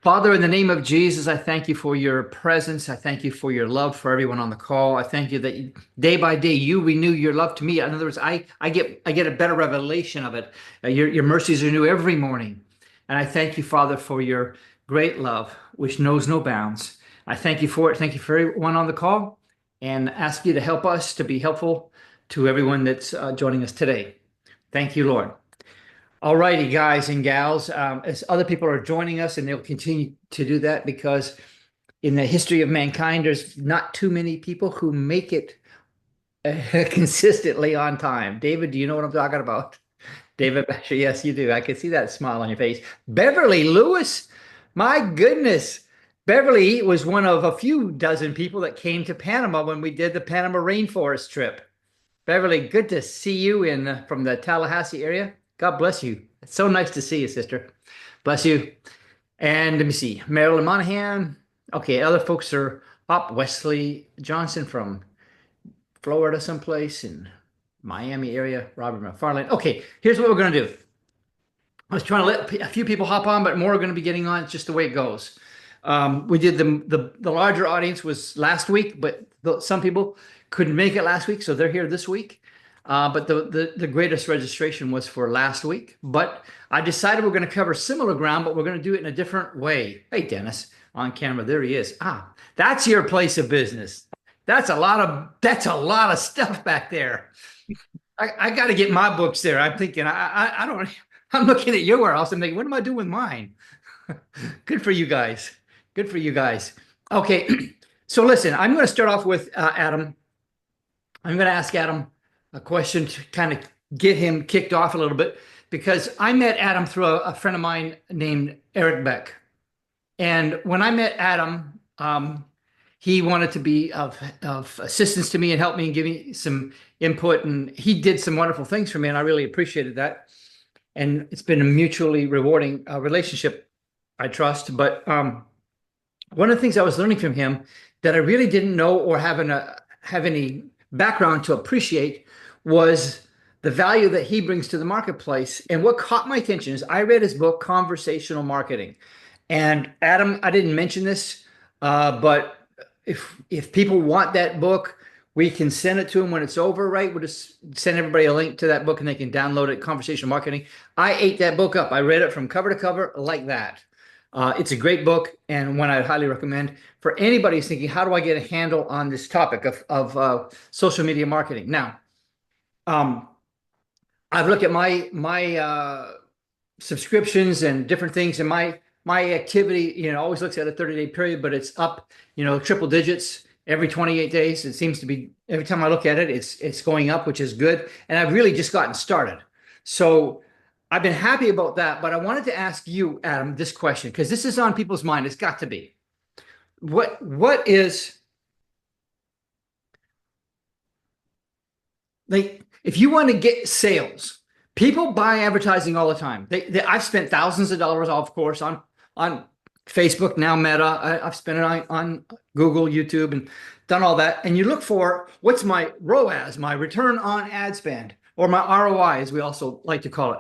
Father, in the name of Jesus, I thank you for your presence. I thank you for your love for everyone on the call. I thank you that day by day you renew your love to me. In other words, I get a better revelation of it. Your mercies are new every morning. And I thank you, Father, for your great love, which knows no bounds. I thank you for it. Thank you for everyone on the call and ask you to help us to be helpful to everyone that's joining us today. Thank you, Lord. All righty, guys and gals, as other people are joining us, and they'll continue to do that because in the history of mankind, there's not too many people who make it consistently on time. David, do you know what I'm talking about? David Basher, yes, you do. I can see that smile on your face. Beverly Lewis, my goodness. Beverly was one of a few dozen people that came to Panama when we did the Panama rainforest trip. Beverly, good to see you in from the Tallahassee area. God bless you. It's so nice to see you, sister. Bless you. And let me see, Marilyn Monahan. Okay, other folks are up. Wesley Johnson from Florida, someplace in Miami area. Robert McFarland. Okay, here's what we're going to do. I was trying to let a few people hop on, but more are going to be getting on. It's just the way it goes. We did the larger audience was last week, but some people couldn't make it last week, so they're here this week. But the greatest registration was for last week. But I decided we're going to cover similar ground, but we're going to do it in a different way. Hey, Dennis, on camera, there he is. That's your place of business. That's a lot of stuff back there. I got to get my books there. I'm thinking I don't. I'm looking at your warehouse. I'm thinking, what am I doing with mine? Good for you guys. Good for you guys. Okay, so listen, I'm going to start off with Adam. I'm going to ask Adam a question to kind of get him kicked off a little bit because I met Adam through a friend of mine named Eric Beck. And when I met Adam, he wanted to be of assistance to me and help me and give me some input. And he did some wonderful things for me, and I really appreciated that. And it's been a mutually rewarding relationship, I trust. But one of the things I was learning from him that I really didn't know or have any background to appreciate was the value that he brings to the marketplace. And what caught my attention is I read his book, Conversational Marketing. And Adam, I didn't mention this, but if people want that book, we can send it to them when it's over, right? We'll just send everybody a link to that book and they can download it, Conversational Marketing. I ate that book up. I read it from cover to cover like that. It's a great book and one I'd highly recommend for anybody who's thinking, how do I get a handle on this topic of social media marketing? Now, I've looked at my subscriptions and different things, and my activity, always looks at a 30-day period, but it's up, triple digits every 28 days. It seems to be every time I look at it, it's going up, which is good. And I've really just gotten started. So I've been happy about that, but I wanted to ask you, Adam, this question, because this is on people's mind. It's got to be. What is like if you want to get sales, people buy advertising all the time. I've spent thousands of dollars, of course, on Facebook, now Meta. I've spent it on Google, YouTube, and done all that. And you look for what's my ROAS, my return on ad spend, or my ROI, as we also like to call it.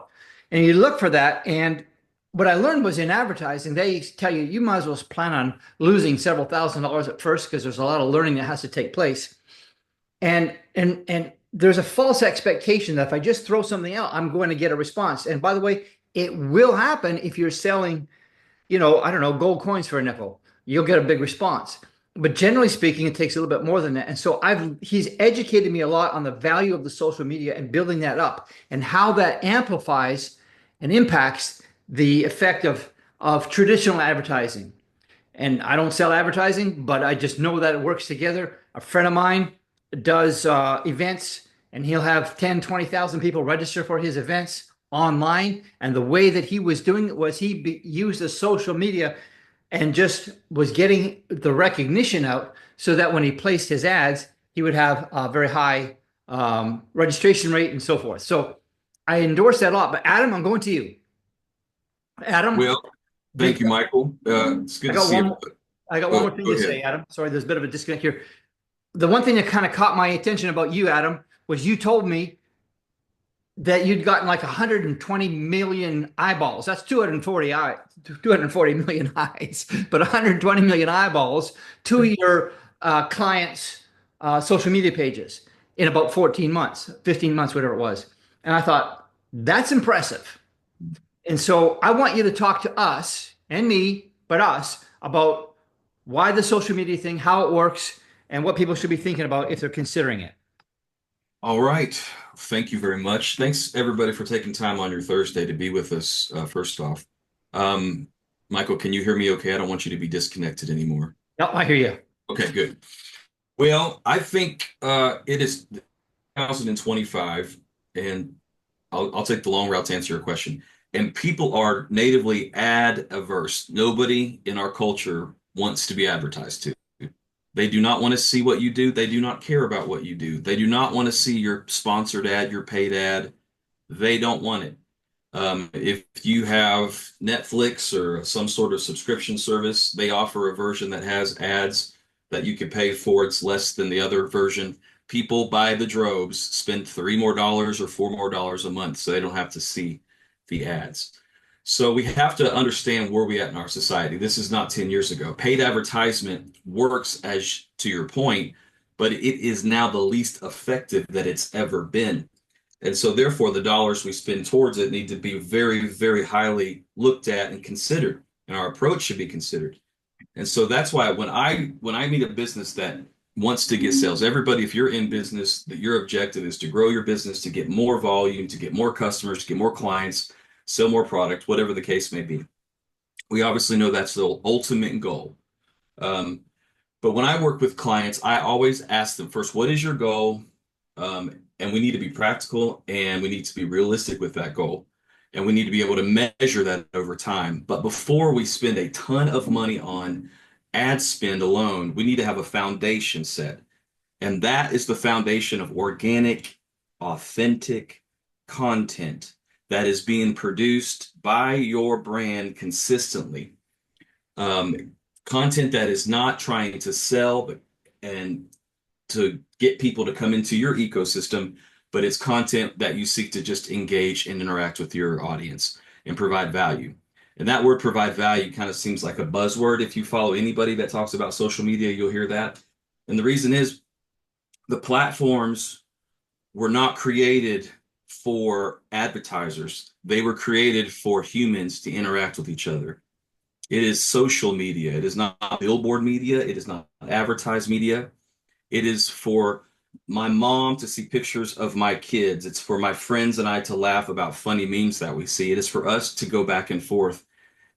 And you look for that. And what I learned was in advertising, they tell you you might as well plan on losing several $1,000s at first because there's a lot of learning that has to take place. And there's a false expectation that if I just throw something out, I'm going to get a response. And by the way, it will happen if you're selling, I don't know, gold coins for a nickel. You'll get a big response. But generally speaking, it takes a little bit more than that. And so he's educated me a lot on the value of the social media and building that up and how that amplifies and impacts the effect of traditional advertising. And I don't sell advertising, but I just know that it works together. A friend of mine does events, and he'll have 10, 20,000 people register for his events online. And the way that he was doing it was he used the social media and just was getting the recognition out so that when he placed his ads, he would have a very high registration rate and so forth. So I endorse that a lot. But Adam, I'm going to you. Adam? Well, thank you, Michael. It's good to see you. I got one more thing to say, Adam. Sorry, there's a bit of a disconnect here. The one thing that kind of caught my attention about you, Adam, was you told me that you'd gotten like 120 million eyeballs. That's 240 million eyes, but 120 million eyeballs to your clients' social media pages in about 14 months, 15 months, whatever it was. And I thought, that's impressive. And so I want you to talk to us and me, but us about why the social media thing, how it works, and what people should be thinking about if they're considering it. All right. Thank you very much. Thanks everybody for taking time on your Thursday to be with us. First off, um, Michael, can you hear me okay? I don't want you to be disconnected anymore. Yep, I hear you. Okay, good. Well, I think it is 2025, and I'll take the long route to answer your question. And people are natively ad averse. Nobody in our culture wants to be advertised to. They do not want to see what you do. They do not care about what you do. They do not want to see your sponsored ad, your paid ad. They don't want it. If you have Netflix or some sort of subscription service, they offer a version that has ads that you can pay for. It's less than the other version. People by the droves spend $3 more or $4 more a month, so they don't have to see the ads. So we have to understand where we at in our society. This is not 10 years ago. Paid advertisement works, as to your point, but it is now the least effective that it's ever been. And so therefore the dollars we spend towards it need to be very, very highly looked at and considered. And our approach should be considered. And so that's why when I meet a business that wants to get sales, everybody, if you're in business, that your objective is to grow your business, to get more volume, to get more customers, to get more clients, sell more product, whatever the case may be. We obviously know that's the ultimate goal. Um, but when I work with clients, I always ask them first, what is your goal? And we need to be practical and we need to be realistic with that goal. And we need to be able to measure that over time. But before we spend a ton of money on ad spend alone, we need to have a foundation set. And that is the foundation of organic, authentic content that is being produced by your brand consistently. Content that is not trying to sell and to get people to come into your ecosystem, but it's content that you seek to just engage and interact with your audience and provide value. And that word provide value kind of seems like a buzzword. If you follow anybody that talks about social media, you'll hear that. And the reason is the platforms were not created for advertisers. They were created for humans to interact with each other. It is social media. It is not billboard media. It is not advertised media. It is for my mom to see pictures of my kids. It's for my friends and I to laugh about funny memes that we see. It is for us to go back and forth.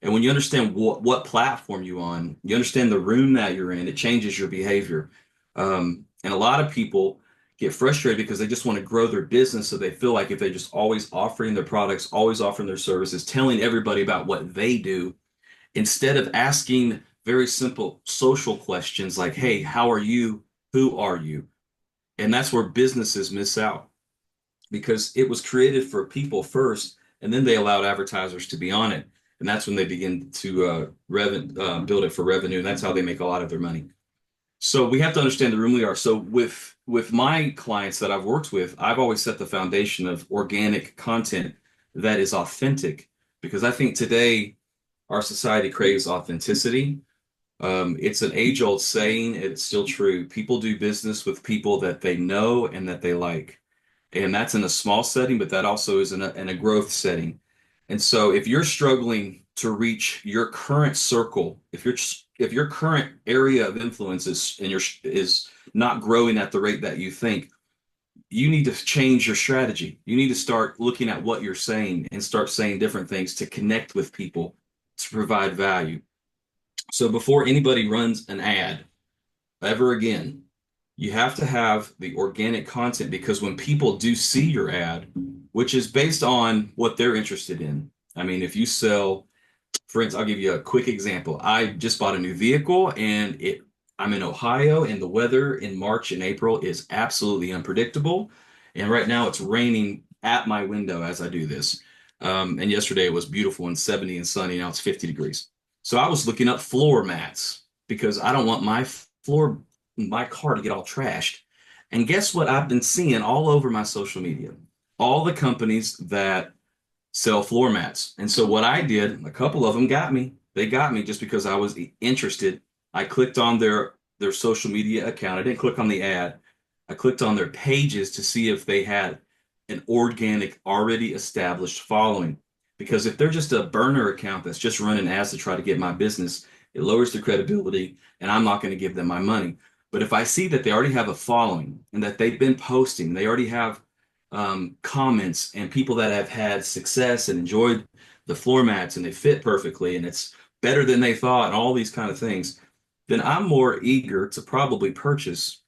And when you understand what platform you're on, you understand the room that you're in, it changes your behavior. And a lot of people get frustrated because they just want to grow their business. So they feel like if they just always offering their products, always offering their services, telling everybody about what they do, instead of asking very simple social questions like, hey, how are you? Who are you? And that's where businesses miss out because it was created for people first, and then they allowed advertisers to be on it. And that's when they begin to build it for revenue. And that's how they make a lot of their money. So we have to understand the room we are. So with my clients that I've worked with, I've always set the foundation of organic content that is authentic because I think today our society craves authenticity. It's an age-old saying. It's still true. People do business with people that they know and that they like. And that's in a small setting, but that also is in a growth setting. And so if you're struggling to reach your current circle, if your current area of influence is not growing at the rate that you think, you need to change your strategy. You need to start looking at what you're saying and start saying different things to connect with people, to provide value. So before anybody runs an ad ever again, you have to have the organic content because when people do see your ad, which is based on what they're interested in. I mean, if you sell, for instance, I'll give you a quick example. I just bought a new vehicle and I'm in Ohio and the weather in March and April is absolutely unpredictable. And right now it's raining at my window as I do this. And yesterday it was beautiful and 70 and sunny. Now it's 50 degrees. So I was looking up floor mats because I don't want my car to get all trashed. And guess what I've been seeing all over my social media? all the companies that sell floor mats. And so what I did, a couple of them got me. They got me just because I was interested. I clicked on their social media account. I didn't click on the ad. I clicked on their pages to see if they had an organic, already established following. Because if they're just a burner account that's just running ads to try to get my business, it lowers their credibility, and I'm not going to give them my money. But if I see that they already have a following and that they've been posting, they already have comments and people that have had success and enjoyed the floor mats and they fit perfectly and it's better than they thought and all these kind of things, then I'm more eager to probably purchase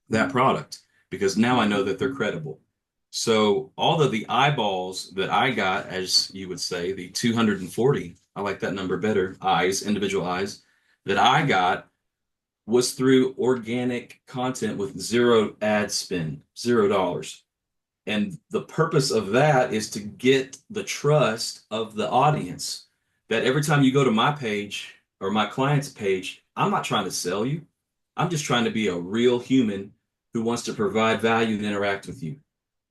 that product because now I know that they're credible. So all of the eyeballs that I got, as you would say, the 240, I like that number better, eyes, individual eyes, that I got was through organic content with zero ad spend, $0. And the purpose of that is to get the trust of the audience that every time you go to my page or my client's page, I'm not trying to sell you. I'm just trying to be a real human who wants to provide value and interact with you.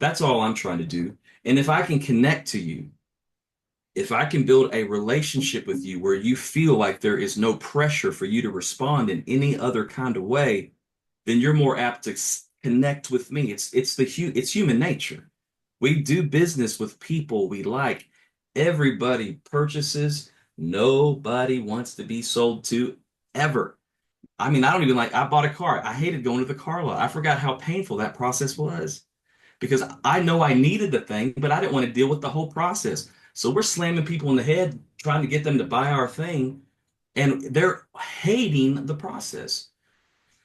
That's all I'm trying to do. And if I can connect to you, if I can build a relationship with you where you feel like there is no pressure for you to respond in any other kind of way, then you're more apt to connect with me. It's human nature. We do business with people we like. Everybody purchases. Nobody wants to be sold to ever. I mean, I don't even like, I bought a car. I hated going to the car lot. I forgot how painful that process was because I know I needed the thing, but I didn't want to deal with the whole process. So we're slamming people in the head, trying to get them to buy our thing, and they're hating the process.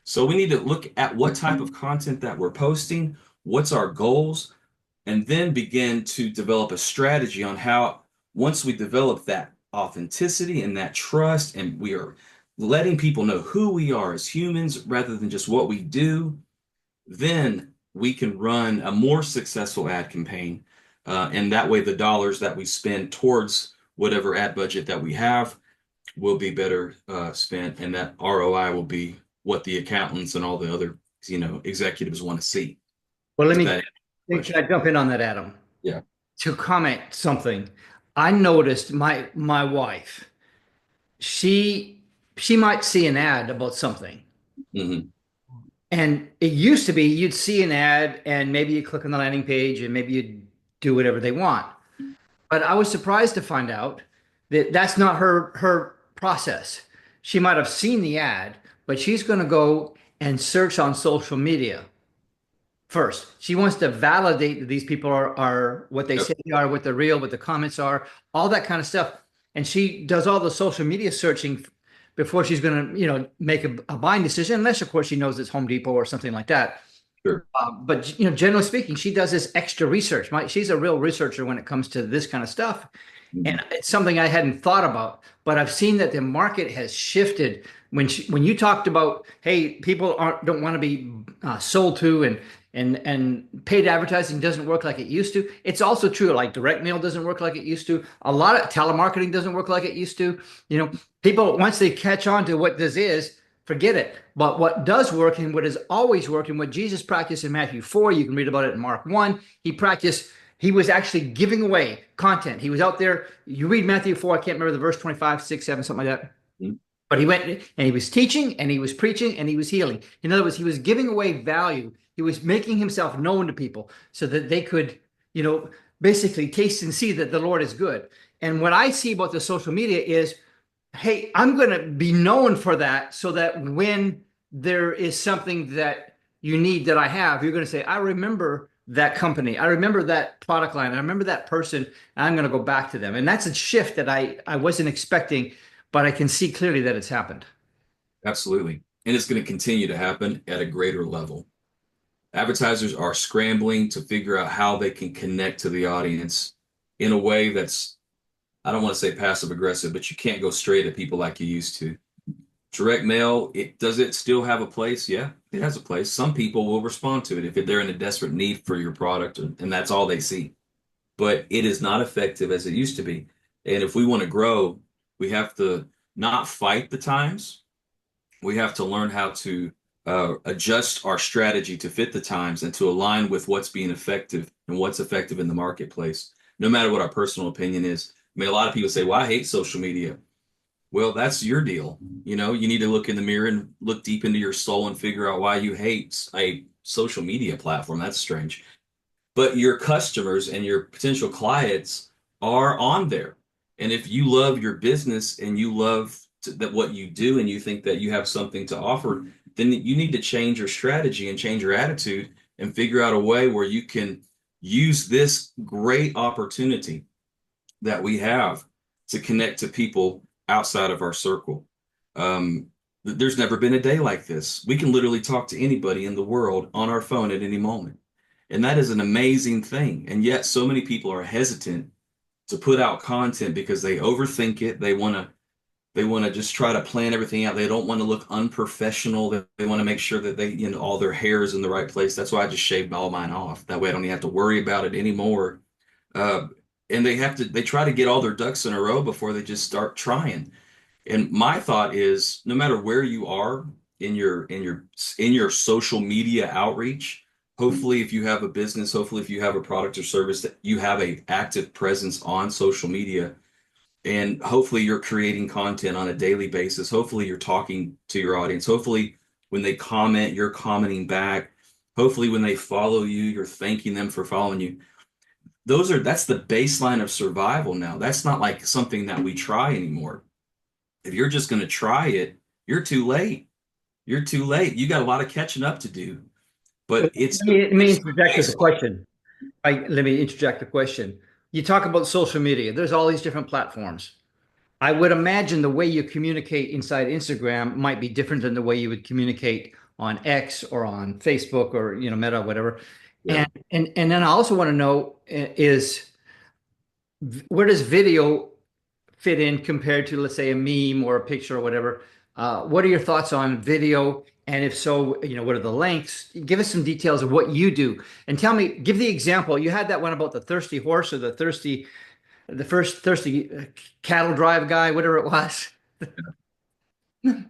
So we need to look at what type of content that we're posting, what's our goals, and then begin to develop a strategy on how, once we develop that authenticity and that trust, and we are letting people know who we are as humans rather than just what we do, then we can run a more successful ad campaign. And that way, the dollars that we spend towards whatever ad budget that we have will be better spent, and that ROI will be what the accountants and all the other executives want to see. Well, Does that answer the can I question? jump in on that, Adam? Yeah. To comment something. I noticed my wife, she might see an ad about something. Hmm. And it used to be you'd see an ad and maybe you click on the landing page and maybe you'd do whatever they want. But I was surprised to find out that that's not her process. She might have seen the ad, but she's going to go and search on social media first. She wants to validate that these people are what they Yep. say they are, what they're real, what the comments are, all that kind of stuff. And she does all the social media searching before she's going to, make a buying decision, unless of course she knows it's Home Depot or something like that. Sure. But generally speaking, she does this extra research. She's a real researcher when it comes to this kind of stuff. And Hmm. it's something I hadn't thought about, but I've seen that the market has shifted. When you talked about, hey, people don't want to be sold to, and paid advertising doesn't work like it used to. It's also true, like direct mail doesn't work like it used to. A lot of telemarketing doesn't work like it used to. People once they catch on to what this is, forget it. But what does work and what has always worked and what Jesus practiced in Matthew 4, you can read about it in Mark 1. He was actually giving away content. He was out there. You read Matthew 4, I can't remember the verse 25, 6, 7, something like that. But he went and he was teaching and he was preaching and he was healing. In other words, he was giving away value. He was making himself known to people so that they could, you know, basically taste and see that the Lord is good. And what I see about the social media is, hey, I'm going to be known for that so that when there is something that you need that I have, you're going to say, I remember that company. I remember that product line. I remember that person. And I'm going to go back to them. And that's a shift that I wasn't expecting, but I can see clearly that it's happened. Absolutely. And it's going to continue to happen at a greater level. Advertisers are scrambling to figure out how they can connect to the audience in a way that's, I don't want to say passive aggressive, but you can't go straight at people like you used to. Direct mail, does it still have a place? Yeah, it has a place. Some people will respond to it if they're in a desperate need for your product and that's all they see. But it is not effective as it used to be. And if we want to grow, we have to not fight the times. We have to learn how to adjust our strategy to fit the times and to align with what's being effective and what's effective in the marketplace, no matter what our personal opinion is. I mean, a lot of people say, well, I hate social media. Well, that's your deal. You know, you need to look in the mirror and look deep into your soul and figure out why you hate a social media platform. That's strange. But your customers and your potential clients are on there. And if you love your business and you love that what you do and you think that you have something to offer, then you need to change your strategy and change your attitude and figure out a way where you can use this great opportunity that we have to connect to people outside of our circle. Um, there's never been a day like this. We can literally talk to anybody in the world on our phone at any moment. And that is an amazing thing. And yet so many people are hesitant to put out content because they overthink it. They want to just try to plan everything out. They don't want to look unprofessional. They want to make sure that all their hair is in the right place. That's why I just shaved all mine off. That way I don't even have to worry about it anymore. Uh, and they try to get all their ducks in a row before they just start trying. And my thought is, no matter where you are in your social media outreach, hopefully if you have a business, hopefully if you have a product or service, that you have a active presence on social media, and hopefully you're creating content on a daily basis. Hopefully you're talking to your audience. Hopefully when they comment, you're commenting back. Hopefully when they follow you, you're thanking them for following you. That's the baseline of survival now. That's not like something that we try anymore. If you're just going to try it, you're too late. You're too late. You got a lot of catching up to do. Let But it's let me it's the interject with a baseline. question. Let me interject a question. You talk about social media. There's all these different platforms. I would imagine the way you communicate inside Instagram might be different than the way you would communicate on X or on Facebook or Meta, whatever. Yeah. And then I also want to know is where does video fit in compared to, let's say, a meme or a picture or whatever? What are your thoughts on video? And if so, what are the lengths? Give us some details of what you do, and give the example. You had that one about the thirsty horse or the first thirsty cattle drive guy, whatever it was.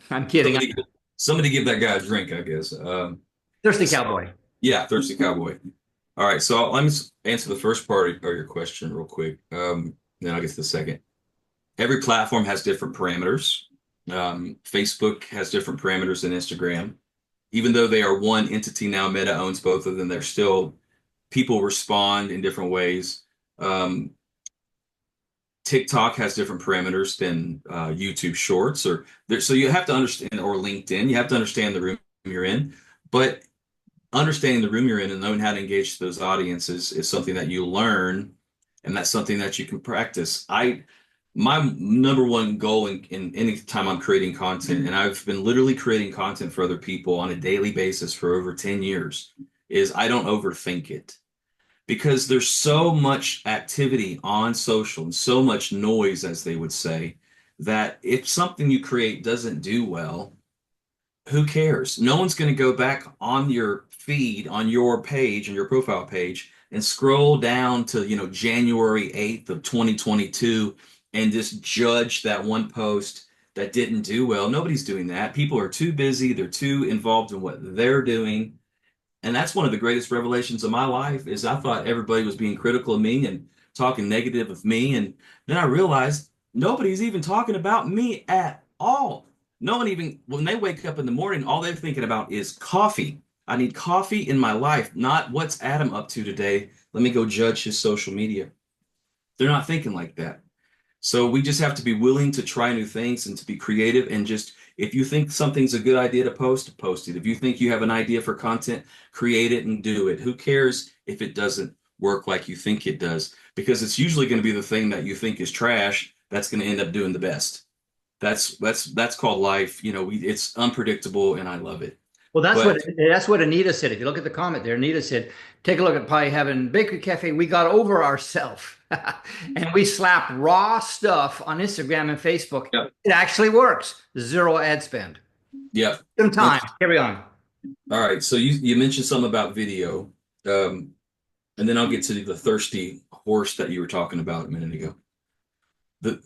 I'm kidding. Somebody somebody give that guy a drink, I guess. Thirsty So, cowboy. yeah, Thirsty Cowboy. All right, so let me answer the first part of your question real quick. Then I'll get to the second. Every platform has different parameters. Facebook has different parameters than Instagram. Even though they are one entity now, Meta owns both of them, they're still, people respond in different ways. Um, TikTok has different parameters than YouTube Shorts, so you have to understand, or LinkedIn, you have to understand the room you're in. But understanding the room you're in and knowing how to engage those audiences is something that you learn, and that's something that you can practice. My number one goal in any time I'm creating content, and I've been literally creating content for other people on a daily basis for over 10 years, is I don't overthink it. Because there's so much activity on social and so much noise, as they would say, that if something you create doesn't do well, who cares? No one's going to go back on your feed, on your page, on your profile page, and scroll down to, January 8th of 2022 and just judge that one post that didn't do well. Nobody's doing that. People are too busy. They're too involved in what they're doing. And that's one of the greatest revelations of my life is I thought everybody was being critical of me and talking negative of me. And then I realized nobody's even talking about me at all. No one even, when they wake up in the morning, all they're thinking about is coffee. I need coffee in my life, not what's Adam up to today. Let me go judge his social media. They're not thinking like that. So we just have to be willing to try new things and to be creative, and just, if you think something's a good idea to post it. If you think you have an idea for content, create it and do it. Who cares if it doesn't work like you think it does? Because it's usually going to be the thing that you think is trash that's going to end up doing the best. That's called life. It's unpredictable and I love it. Well, But that's what Anita said. If you look at the comment there, Anita said, "Take a look at Pie Heaven Bakery Cafe. We got over ourselves, and we slapped raw stuff on Instagram and Facebook. yeah, It actually works. Zero ad spend. yeah. Some No, time. Carry on." all right. So you mentioned something about video. Um, and then I'll get to the thirsty horse that you were talking about a minute ago.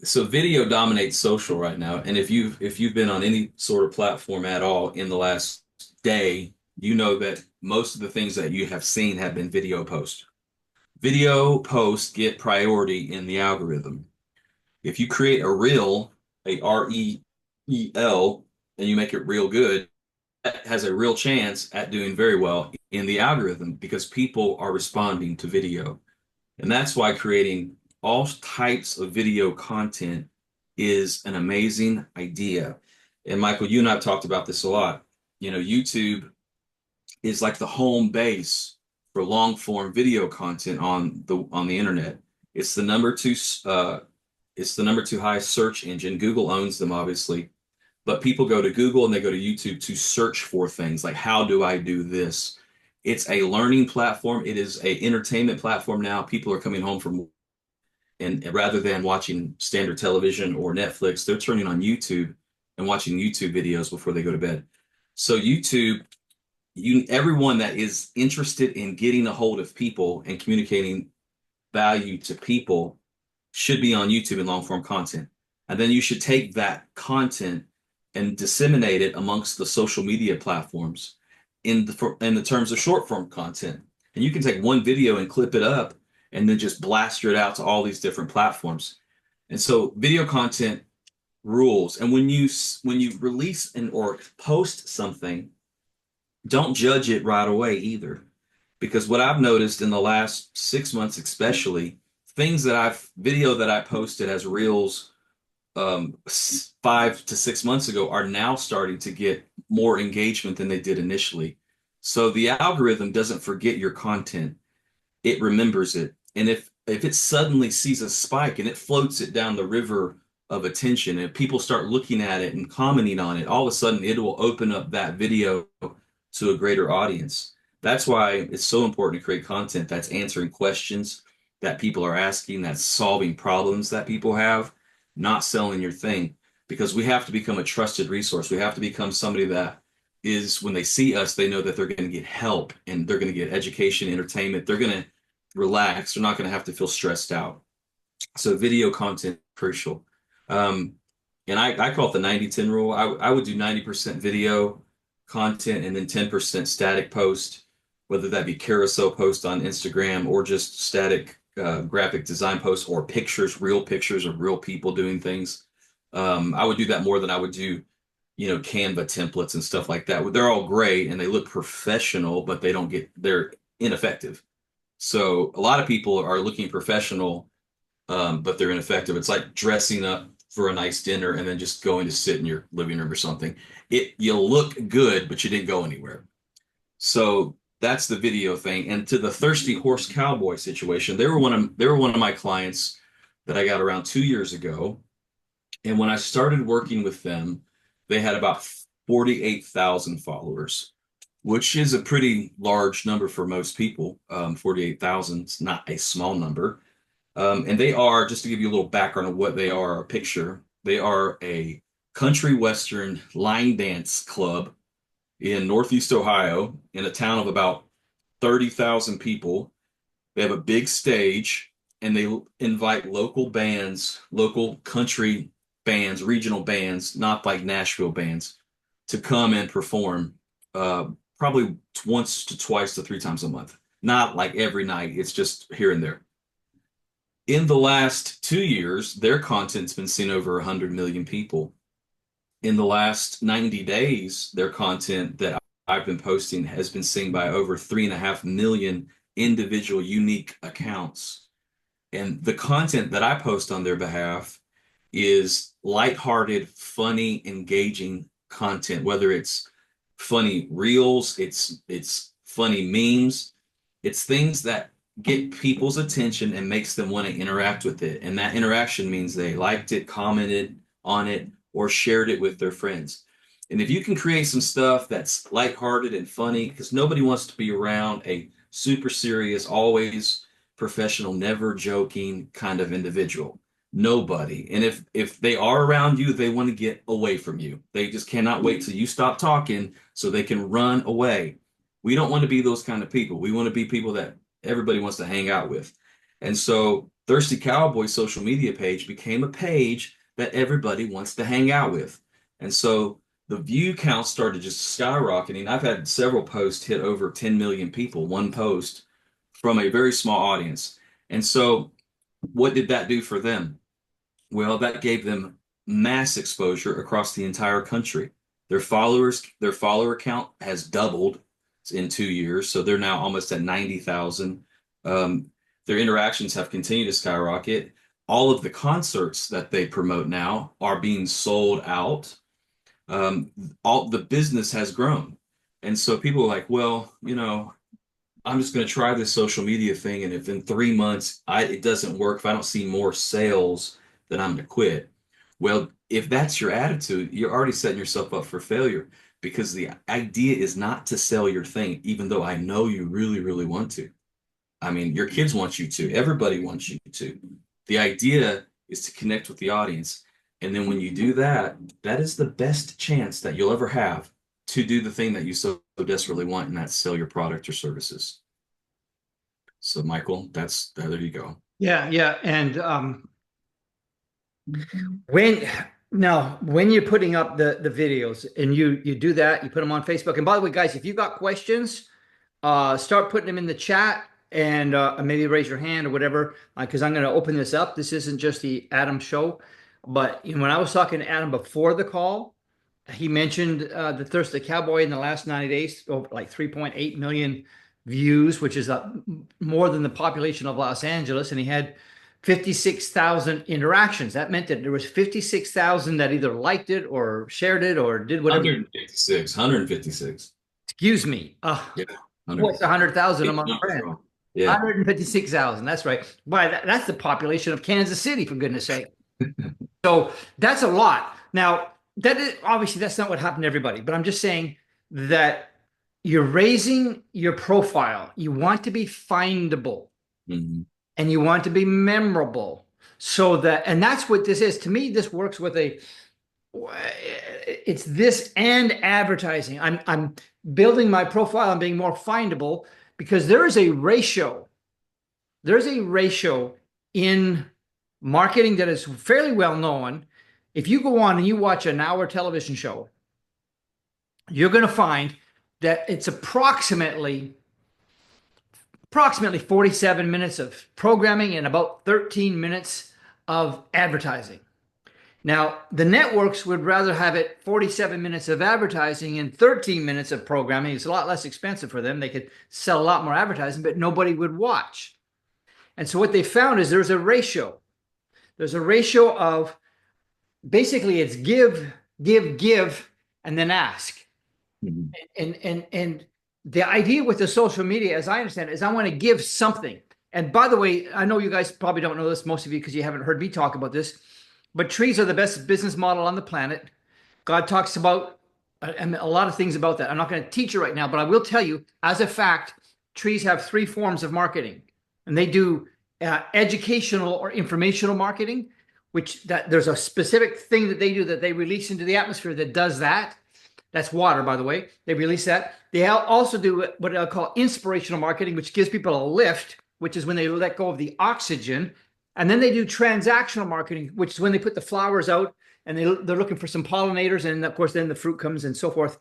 So video dominates social right now, and if you've been on any sort of platform at all in the last day, you know that most of the things that you have seen have been video posts. Video posts get priority in the algorithm. If you create a reel, a REEL, and you make it real good, that has a real chance at doing very well in the algorithm because people are responding to video. And that's why creating all types of video content is an amazing idea. And Michael, you and I have talked about this a lot. YouTube is like the home base for long form video content on the internet. It's the number two it's the number two highest search engine. Google owns them, obviously, but people go to Google and they go to YouTube to search for things like how do I do this? It's a learning platform. It is a entertainment platform now. People are coming home from and rather than watching standard television or Netflix, they're turning on YouTube and watching YouTube videos before they go to bed. So YouTube, everyone that is interested in getting a hold of people and communicating value to people should be on YouTube in long form content. And then you should take that content and disseminate it amongst the social media platforms in the terms of short form content. And you can take one video and clip it up and then just blaster it out to all these different platforms. And so video content rules. And when you release or post something, don't judge it right away either. Because what I've noticed in the last 6 months, especially, video that I posted as reels 5 to 6 months ago are now starting to get more engagement than they did initially. So the algorithm doesn't forget your content, it remembers it. And if it suddenly sees a spike and it floats it down the river of attention and people start looking at it and commenting on it, all of a sudden it will open up that video to a greater audience. That's why it's so important to create content that's answering questions that people are asking, that's solving problems that people have, not selling your thing. Because we have to become a trusted resource. We have to become somebody that is, when they see us, they know that they're going to get help and they're going to get education, entertainment. They're going to relax. They're not going to have to feel stressed out. So video content crucial. And I call it the 90-10 rule. I would do 90% video content and then 10% static post, whether that be carousel post on Instagram or just static graphic design posts or pictures, real pictures of real people doing things. I would do that more than I would do, Canva templates and stuff like that. They're all great and they look professional, but they're ineffective. So a lot of people are looking professional, but they're ineffective. It's like dressing up for a nice dinner and then just going to sit in your living room or something. You look good, but you didn't go anywhere. So that's the video thing. And to the thirsty horse cowboy situation, they were one of my clients that I got around 2 years ago. And when I started working with them, they had about 48,000 followers, which is a pretty large number for most people. 48,000 is not a small number. And they are, just to give you a little background of what they are, a picture, they are a country western line dance club in Northeast Ohio in a town of about 30,000 people. They have a big stage and they invite local bands, local country bands, regional bands, not like Nashville bands, to come and perform probably once to twice to 3 times a month. Not like every night, it's just here and there. In the last 2 years, their content's been seen over 100 million people. In the last 90 days, their content that I've been posting has been seen by over 3.5 million individual unique accounts. And the content that I post on their behalf is lighthearted, funny, engaging content, whether it's funny reels, it's funny memes, it's things that get people's attention and makes them want to interact with it. And that interaction means they liked it, commented on it, or shared it with their friends. And if you can create some stuff that's lighthearted and funny, because nobody wants to be around a super serious, always professional, never joking kind of individual. Nobody. And if they are around you, they want to get away from you. They just cannot wait till you stop talking so they can run away. We don't want to be those kind of people. We want to be people that everybody wants to hang out with. And so Thirsty Cowboy social media page became a page that everybody wants to hang out with. And so the view count started just skyrocketing. I've had several posts hit over 10 million people, one post from a very small audience. And so what did that do for them? Well, that gave them mass exposure across the entire country. Their follower count has doubled in 2 years, so they're now almost at 90,000. Their interactions have continued to skyrocket. All of the concerts that they promote now are being sold out. All the business has grown. And so people are like, well, I'm just going to try this social media thing. And if in 3 months it doesn't work, if I don't see more sales, then I'm going to quit. Well, if that's your attitude, you're already setting yourself up for failure because the idea is not to sell your thing, even though I know you really, really want to. I mean, your kids want you to, everybody wants you to. The idea is to connect with the audience. And then when you do that, that is the best chance that you'll ever have to do the thing that you so desperately want, and that's sell your product or services. So, Michael, there you go. Yeah, yeah. And when when you're putting up the videos and you do that, you put them on Facebook. And by the way, guys, if you got questions, start putting them in the chat and maybe raise your hand or whatever, because I'm going to open this up. This isn't just the Adam show, but when I was talking to Adam before the call, he mentioned the Thirsty Cowboy in the last 90 days, over like 3.8 million views, which is more than the population of Los Angeles, and he had 56,000 interactions. That meant that there was 56,000 that either liked it or shared it or did whatever. 156. Excuse me. Yeah, What's 100,000 among friends? Yeah. 156,000. That's right. Why, that's the population of Kansas City, for goodness sake. So that's a lot. Now, obviously that's not what happened to everybody, but I'm just saying that you're raising your profile. You want to be findable. Mm-hmm. And you want to be memorable, so that, and that's what this is. To me, this works with it's this and advertising. I'm building my profile and being more findable because there is a ratio. There's a ratio in marketing that is fairly well known. If you go on and you watch an hour television show, you're going to find that it's approximately 47 minutes of programming and about 13 minutes of advertising. Now, the networks would rather have it 47 minutes of advertising and 13 minutes of programming. It's a lot less expensive for them. They could sell a lot more advertising, but nobody would watch. And so what they found is there's a ratio. There's a ratio of basically it's give, and then ask. Mm-hmm. And the idea with the social media, as I understand it, is I want to give something. And by the way, I know you guys probably don't know this, most of you, because you haven't heard me talk about this, but trees are the best business model on the planet. God talks about a lot of things about that. I'm not going to teach you right now, but I will tell you, as a fact, trees have 3 forms of marketing. And they do educational or informational marketing, there's a specific thing that they do that they release into the atmosphere that does that. That's water, by the way. They release that. They also do what I call inspirational marketing, which gives people a lift, which is when they let go of the oxygen. And then they do transactional marketing, which is when they put the flowers out and they're looking for some pollinators. And of course, then the fruit comes and so forth.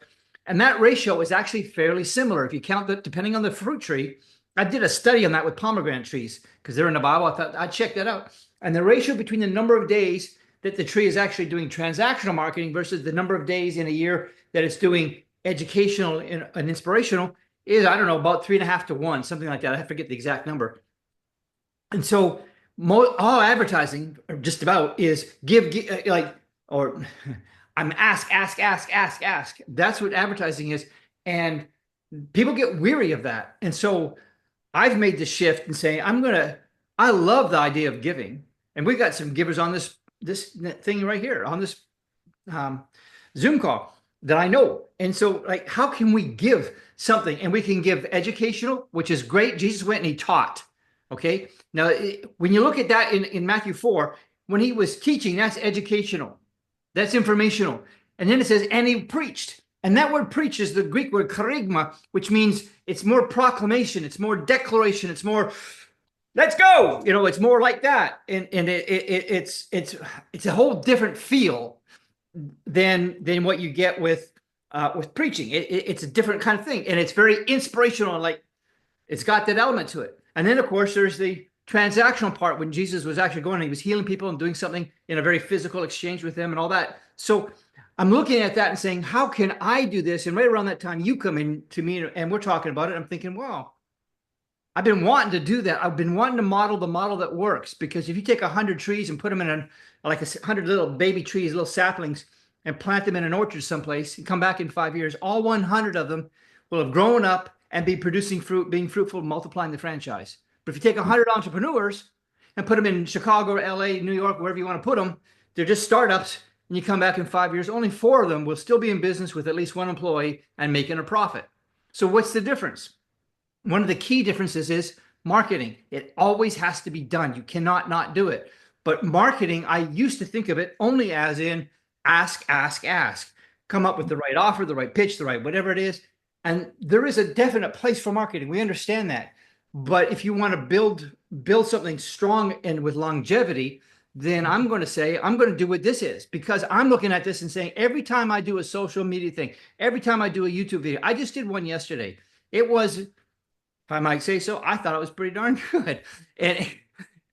And that ratio is actually fairly similar. If you count that, depending on the fruit tree, I did a study on that with pomegranate trees because they're in the Bible. I thought I'd check that out. And the ratio between the number of days that the tree is actually doing transactional marketing versus the number of days in a year that it's doing educational and inspirational is, I don't know, about 3.5 to 1, something like that. I forget the exact number. And so all advertising, or just about, is give or I'm ask. That's what advertising is. And people get weary of that. And so I've made the shift and saying, I love the idea of giving. And we've got some givers on this thing right here, on this Zoom call that I know. And so, like, how can we give something? And we can give educational, which is great. Jesus went and he taught. Okay. Now, when you look at that in Matthew 4, when he was teaching, that's educational. That's informational. And then it says, and he preached. And that word preach is the Greek word charigma, which means it's more proclamation. It's more declaration. It's more, let's go. It's more like that. And it's a whole different feel. than what you get with preaching. It's a different kind of thing, and it's very inspirational. Like it's got that element to it. And then, of course, there's the transactional part when Jesus was actually going, he was healing people and doing something in a very physical exchange with them and all that. So I'm looking at that and saying, how can I do this? And right around that time, you come in to me and we're talking about it. I'm thinking, wow, I've been wanting to do that. I've been wanting to model the model that works because if you take 100 trees and put them in like 100 little baby trees, little saplings, and plant them in an orchard someplace and come back in 5 years, all 100 of them will have grown up and be producing fruit, being fruitful, multiplying the franchise. But if you take 100 entrepreneurs and put them in Chicago, LA, New York, wherever you want to put them, they're just startups. And you come back in 5 years, only 4 of them will still be in business with at least one employee and making a profit. So what's the difference? One of the key differences is marketing. It always has to be done. You cannot not do it. But marketing, I used to think of it only as in ask, ask, ask. Come up with the right offer, the right pitch, the right whatever it is. And there is a definite place for marketing. We understand that. But if you want to build something strong and with longevity, then I'm going to say I'm going to do what this is because I'm looking at this and saying every time I do a social media thing, every time I do a YouTube video, I just did one yesterday. It was, if I might say so, I thought it was pretty darn good. And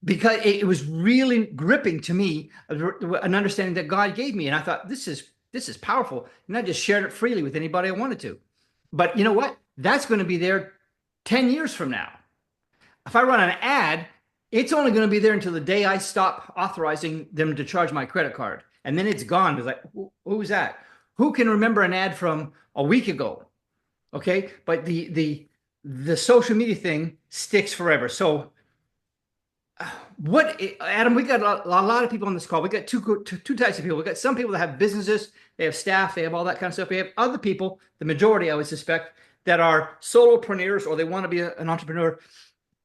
because it was really gripping to me, an understanding that God gave me. And I thought, this is powerful. And I just shared it freely with anybody I wanted to. But you know what? That's going to be there 10 years from now. If I run an ad, it's only going to be there until the day I stop authorizing them to charge my credit card. And then it's gone. It's like, who's that? Who can remember an ad from a week ago? Okay. But the social media thing sticks forever. So what, Adam, we got a lot of people on this call. We got two types of people. We got some people that have businesses, they have staff, they have all that kind of stuff. We have other people, the majority, I would suspect, that are solopreneurs or they want to be an entrepreneur.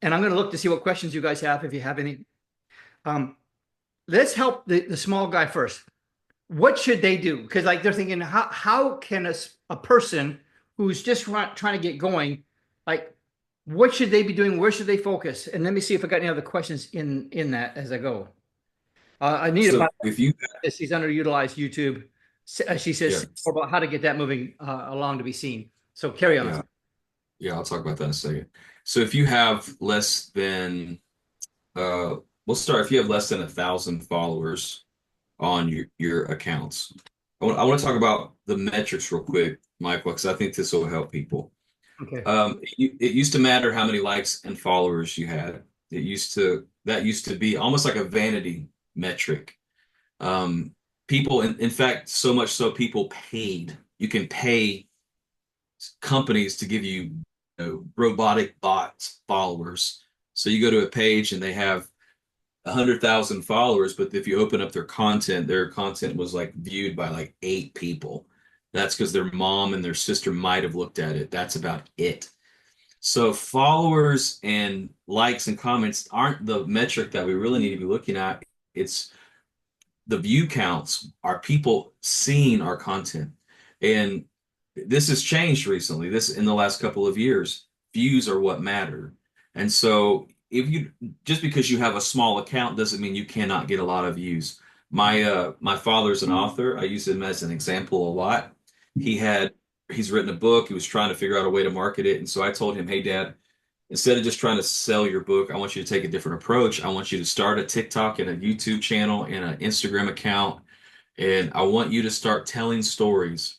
And I'm going to look to see what questions you guys have, if you have any. Let's help the small guy first. What should they do? Because like they're thinking, how can a person who's just trying to get going, like what should they be doing? Where should they focus? And let me see if I got any other questions in that as I go. I need So about if you, this. He's underutilized YouTube. She yeah, says about how to get that moving along to be seen. So carry on. yeah, yeah, I'll talk about that in a second. So if you have less than, we'll start if you have less than 1,000 followers on your accounts. I want to talk about the metrics real quick, Michael, because I think this will help people. Okay. It used to matter how many likes and followers you had. That used to be almost like a vanity metric. People, in fact, so much so people paid. You can pay companies to give robotic bots followers. So you go to a page and they have 100,000 followers, but if you open up their content was like viewed by like 8 people. That's because their mom and their sister might have looked at it. That's about it. So followers and likes and comments aren't the metric that we really need to be looking at. It's the view counts. Are people seeing our content? And this has changed recently. This in the last couple of years, views are what matter. And so if you just because you have a small account doesn't mean you cannot get a lot of views. My father's an author. I use him as an example a lot. He's written a book. He was trying to figure out a way to market it. And so I told him, hey, Dad, instead of just trying to sell your book, I want you to take a different approach. I want you to start a TikTok and a YouTube channel and an Instagram account. And I want you to start telling stories.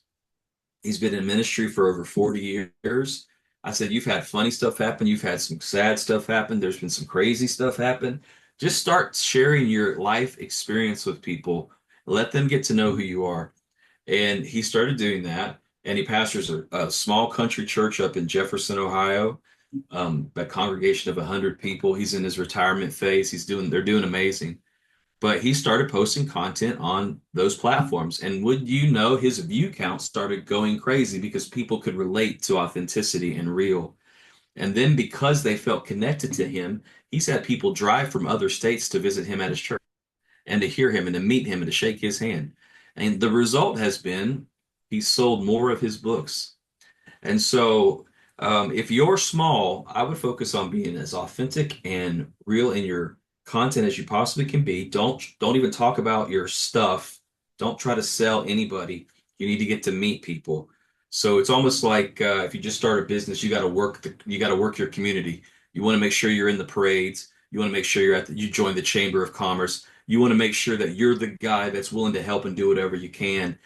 He's been in ministry for over 40 years. I said, you've had funny stuff happen. You've had some sad stuff happen. There's been some crazy stuff happen. Just start sharing your life experience with people. Let them get to know who you are. And he started doing that. And he pastors a small country church up in Jefferson, Ohio, a congregation of 100 people. He's in his retirement phase. They're doing amazing. But he started posting content on those platforms. And would you know, his view count started going crazy because people could relate to authenticity and real. And then because they felt connected to him, he's had people drive from other states to visit him at his church and to hear him and to meet him and to shake his hand. And the result has been he's sold more of his books. And so if you're small, I would focus on being as authentic and real in your content as you possibly can be. Don't even talk about your stuff Don't try to sell anybody. You need to get to meet people. So it's almost like if you just start a business, you got to work your community. You want to make sure you're in the parades. You want to make sure you join the Chamber of Commerce. You want to make sure that you're the guy that's willing to help and do whatever you can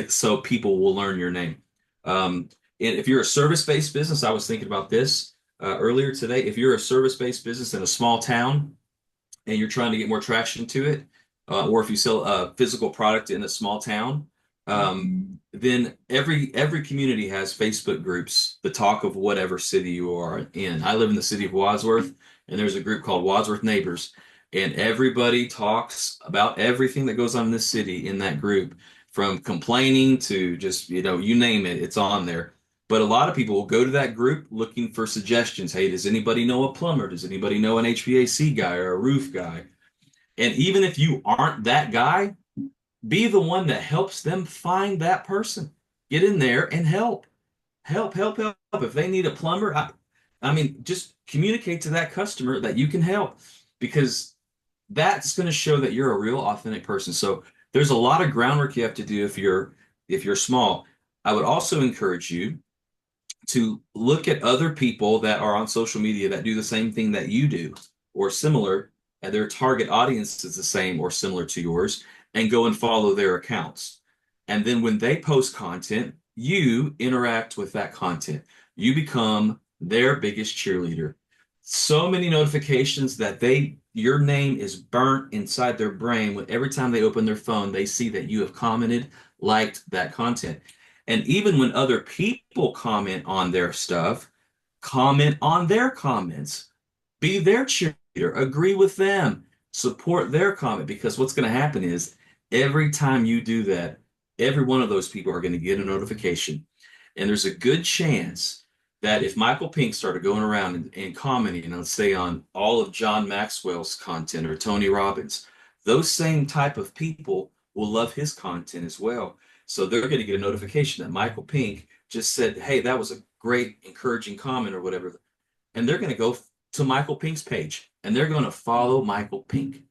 so people will learn your name. And if you're a service-based business, I was thinking about this earlier today. If you're a service-based business in a small town, and you're trying to get more traction to it, or if you sell a physical product in a small town, then every community has Facebook groups, the talk of whatever city you are in. I live in the city of Wadsworth, and there's a group called Wadsworth Neighbors, and everybody talks about everything that goes on in this city in that group, from complaining to just, you name it, it's on there. But a lot of people will go to that group looking for suggestions. Hey, does anybody know a plumber? Does anybody know an HVAC guy or a roof guy? And even if you aren't that guy, be the one that helps them find that person. Get in there and help. Help, help, help. If they need a plumber, I mean, just communicate to that customer that you can help, because that's going to show that you're a real authentic person. So there's a lot of groundwork you have to do if you're small. I would also encourage you to look at other people that are on social media that do the same thing that you do or similar, and their target audience is the same or similar to yours, and go and follow their accounts. And then when they post content, you interact with that content. You become their biggest cheerleader. So many notifications that your name is burnt inside their brain when every time they open their phone, they see that you have commented, liked that content. And even when other people comment on their stuff, comment on their comments. Be their cheerleader. Agree with them. Support their comment, because what's going to happen is every time you do that, every one of those people are going to get a notification. And there's a good chance that if Michael Pink started going around and commenting, let's say on all of John Maxwell's content or Tony Robbins, those same type of people will love his content as well. So they're going to get a notification that Michael Pink just said, hey, that was a great, encouraging comment or whatever. And they're going to go to Michael Pink's page and they're going to follow Michael Pink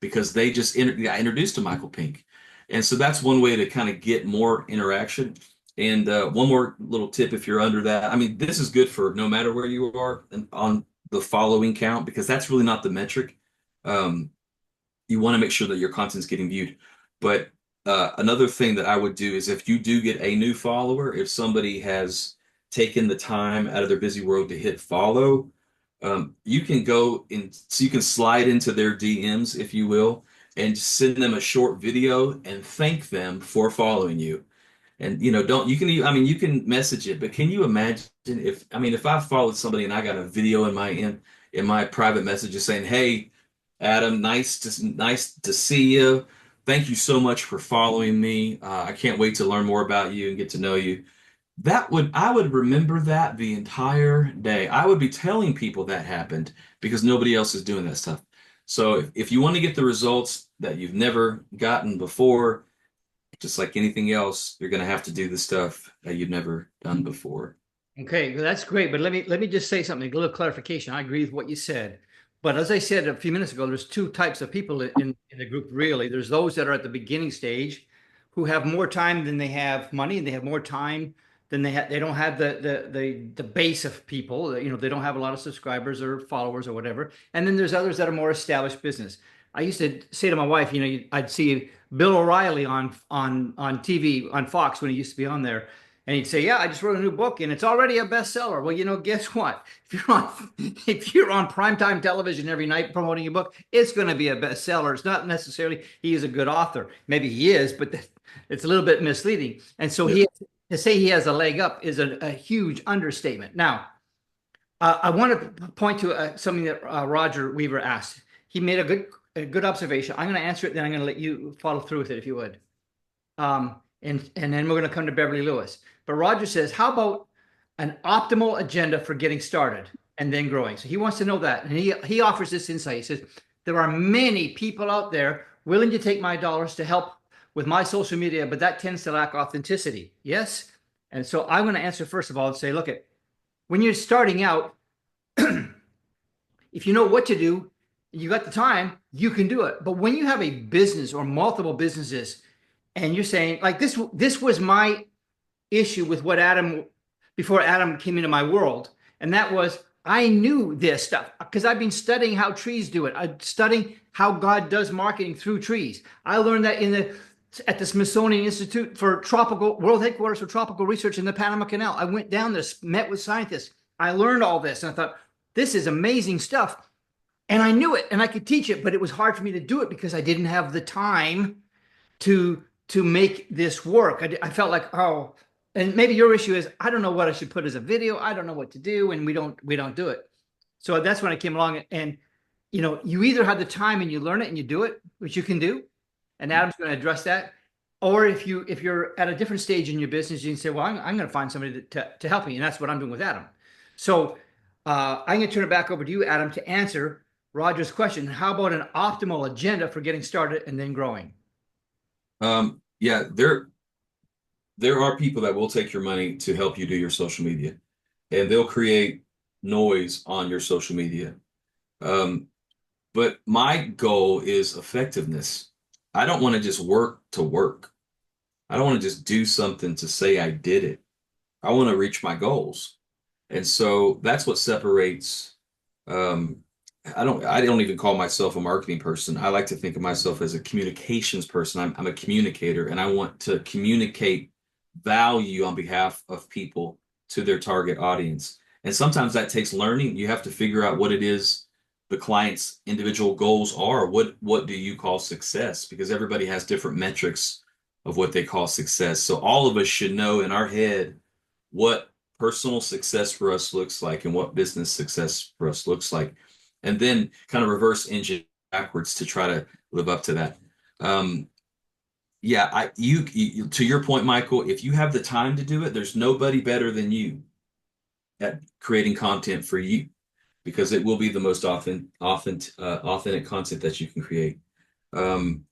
because they just got introduced to Michael Pink. And so that's one way to kind of get more interaction. And one more little tip if you're under that. I mean, this is good for no matter where you are on the following count, because that's really not the metric. You want to make sure that your content's getting viewed. But another thing that I would do is, if you do get a new follower, if somebody has taken the time out of their busy world to hit follow, you can go in, so you can slide into their DMs, if you will, and send them a short video and thank them for following you. And don't you can I mean you can message it, but can you imagine if I followed somebody and I got a video in my private messages saying, "Hey, Adam, nice to see you. Thank you so much for following me. I can't wait to learn more about you and get to know you." I would remember that the entire day. I would be telling people that happened because nobody else is doing that stuff. So if you want to get the results that you've never gotten before, just like anything else, you're going to have to do the stuff that you've never done before. Okay, well, that's great. But let me just say something, a little clarification. I agree with what you said. But as I said a few minutes ago, there's two types of people in the group, really. There's those that are at the beginning stage who have more time than they have money, and they have more time than they don't have the base of people. They don't have a lot of subscribers or followers or whatever. And then there's others that are more established business. I used to say to my wife, I'd see Bill O'Reilly on TV on Fox when he used to be on there. And he'd say, "Yeah, I just wrote a new book and it's already a bestseller." Well, guess what? If you're on primetime television every night promoting your book, it's going to be a bestseller. It's not necessarily he is a good author. Maybe he is, but it's a little bit misleading. And so Yep. to say he has a leg up is a huge understatement. Now, I want to point to something that Roger Weaver asked. He made a good observation. I'm going to answer it, then I'm going to let you follow through with it if you would. And then we're going to come to Beverly Lewis. But Roger says, how about an optimal agenda for getting started and then growing? So he wants to know that. And he offers this insight. He says, there are many people out there willing to take my dollars to help with my social media, but that tends to lack authenticity. Yes? And so I'm going to answer first of all and say, look, when you're starting out, if you know what to do, you got the time, you can do it. But when you have a business or multiple businesses, And you're saying like this was my issue with what Adam before Adam came into my world, and that was I knew this stuff because I've been studying how trees do it. I'm studying how God does marketing through trees. I learned that in the at the Smithsonian Institute for Tropical World Headquarters for Tropical Research in the Panama Canal. I went down there, met with scientists. I learned all this, and I thought this is amazing stuff. And I knew it, and I could teach it, but it was hard for me to do it because I didn't have the time to make this work. I felt like, oh, and maybe your issue is I don't know what I should put as a video. I don't know what to do, and we don't do it. So that's when I came along, and you either have the time and you learn it and you do it, which you can do, and Adam's going to address that, or if you're at a different stage in your business, you can say, well, I'm going to find somebody to help me, and that's what I'm doing with Adam. So I'm going to turn it back over to you, Adam, to answer Roger's question. How about an optimal agenda for getting started and then growing? Yeah, there are people that will take your money to help you do your social media, and they'll create noise on your social media. Um, but my goal is effectiveness. I don't want to just work to work. I don't want to just do something to say I did it. I want to reach my goals. And so that's what separates um, I don't even call myself a marketing person. I like to think of myself as a communications person. I'm a communicator and I want to communicate value on behalf of people to their target audience. And sometimes that takes learning. You have to figure out what it is the client's individual goals are. What do you call success? Because everybody has different metrics of what they call success. So all of us should know in our head what personal success for us looks like and what business success for us looks like, and then kind of reverse engine backwards to try to live up to that. Um, yeah, you to your point, Michael, if you have the time to do it, there's nobody better than you at creating content for you because it will be the most authentic content that you can create. Um,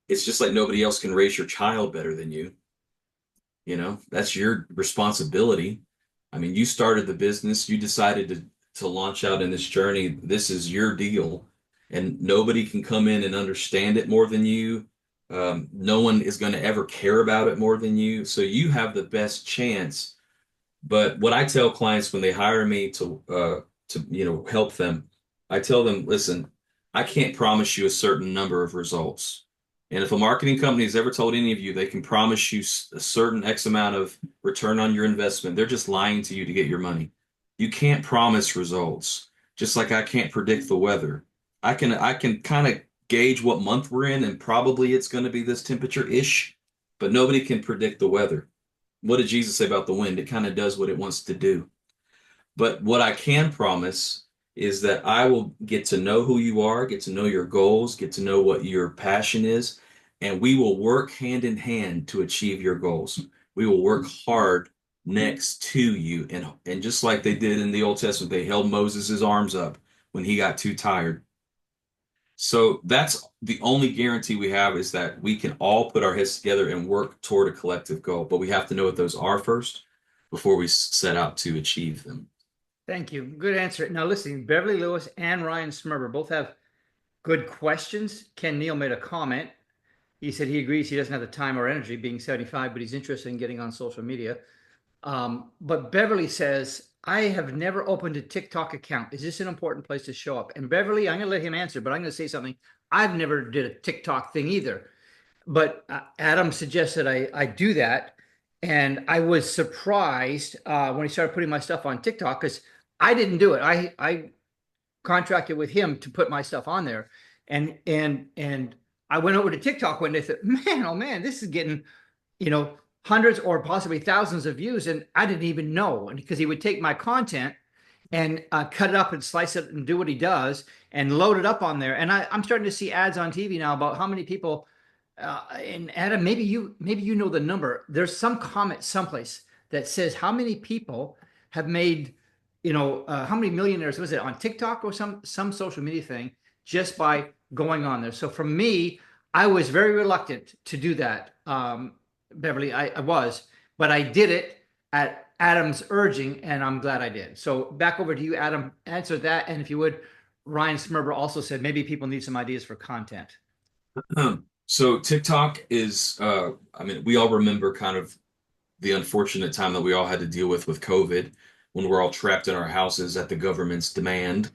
it's just like nobody else can raise your child better than you. That's your responsibility. I mean, you started the business, you decided to launch out in this journey. This is your deal, and nobody can come in and understand it more than you. No one is going to ever care about it more than you. So you have the best chance. But what I tell clients when they hire me to help them, I tell them, listen, I can't promise you a certain number of results. And if a marketing company has ever told any of you they can promise you a certain X amount of return on your investment, they're just lying to you to get your money. You can't promise results, just like I can't predict the weather. I can kind of gauge what month we're in, and probably it's going to be this temperature-ish, but nobody can predict the weather. What did Jesus say about the wind? It kind of does what it wants to do. But what I can promise is that I will get to know who you are, get to know your goals, get to know what your passion is, and we will work hand in hand to achieve your goals. We will work hard next to you. And just like they did in the Old Testament, they held Moses' arms up when he got too tired. So that's the only guarantee we have is that we can all put our heads together and work toward a collective goal. But we have to know what those are first before we set out to achieve them. Thank you. Good answer. Now, listen, Beverly Lewis and Ryan Smurber both have good questions. Ken Neal made a comment. He said he agrees he doesn't have the time or energy being 75, but he's interested in getting on social media. But Beverly says, I have never opened a TikTok account. Is this an important place to show up? And Beverly, I'm going to let him answer, but I'm going to say something. I've never did a TikTok thing either. But Adam suggested I do that. And I was surprised when he started putting my stuff on TikTok because I didn't do it. I contracted with him to put my stuff on there. And I went over to TikTok one day and said, man, oh man, this is getting, you know, hundreds or possibly thousands of views. And I didn't even know. And because he would take my content and cut it up and slice it and do what he does and load it up on there. And I'm starting to see ads on TV now about how many people and Adam, maybe you know the number. There's some comment someplace that says how many people have made, how many millionaires was it on TikTok or some social media thing just by going on there. So for me, I was very reluctant to do that, Beverly. I was, but I did it at Adam's urging, and I'm glad I did. So back over to you, Adam. Answer that, and if you would, Ryan Smurber also said maybe people need some ideas for content. So TikTok is, I mean, we all remember kind of the unfortunate time that we all had to deal with COVID when we're all trapped in our houses at the government's demand.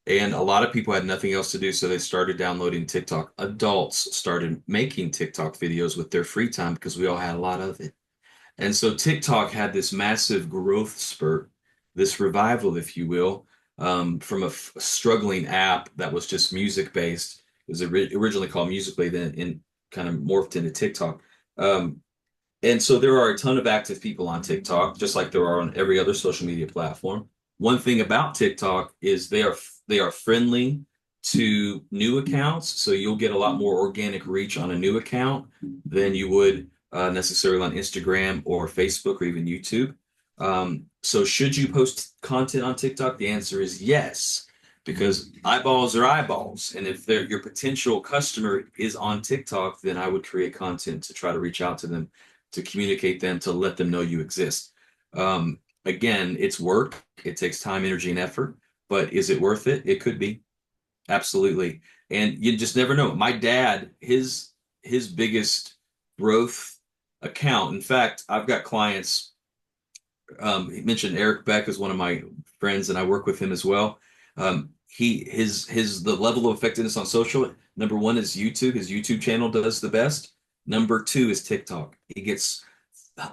And a lot of people had nothing else to do, so they started downloading TikTok. Adults started making TikTok videos with their free time because we all had a lot of it. And so TikTok had this massive growth spurt, this revival, if you will, from a struggling app that was just music based. It was originally called Musically, then kind of morphed into TikTok. Um, and so there are a ton of active people on TikTok, just like there are on every other social media platform. One thing about TikTok is they are friendly to new accounts, so you'll get a lot more organic reach on a new account than you would necessarily on Instagram or Facebook or even YouTube. So should you post content on TikTok? The answer is yes, because eyeballs are eyeballs, and if your potential customer is on TikTok, then I would create content to try to reach out to them, to communicate them, to let them know you exist. Again, it's work. It takes time, energy, and effort. But is it worth it? It could be. Absolutely. And you just never know. My dad, his biggest growth account. In fact, I've got clients. He mentioned Eric Beck is one of my friends, and I work with him as well. His the level of effectiveness on social. Number one is YouTube. His YouTube channel does the best. Number two is TikTok. He gets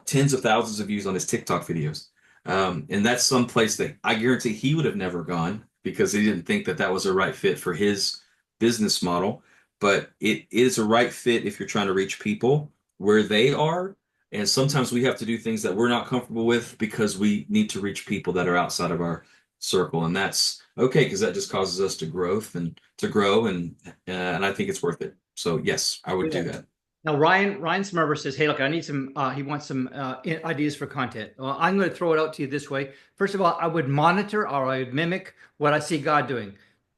tens of thousands of views on his TikTok videos. And that's some place that I guarantee he would have never gone because he didn't think that that was a right fit for his business model. But it is a right fit if you're trying to reach people where they are. And sometimes we have to do things that we're not comfortable with because we need to reach people that are outside of our circle. And that's okay because that just causes us to growth and to grow. And I think it's worth it. So yes, I would do that. Now, Ryan Smurber says, "Hey, look, I need some." He wants some ideas for content. Well, I'm going to throw it out to you this way. First of all, I would monitor or I would mimic what I see God doing.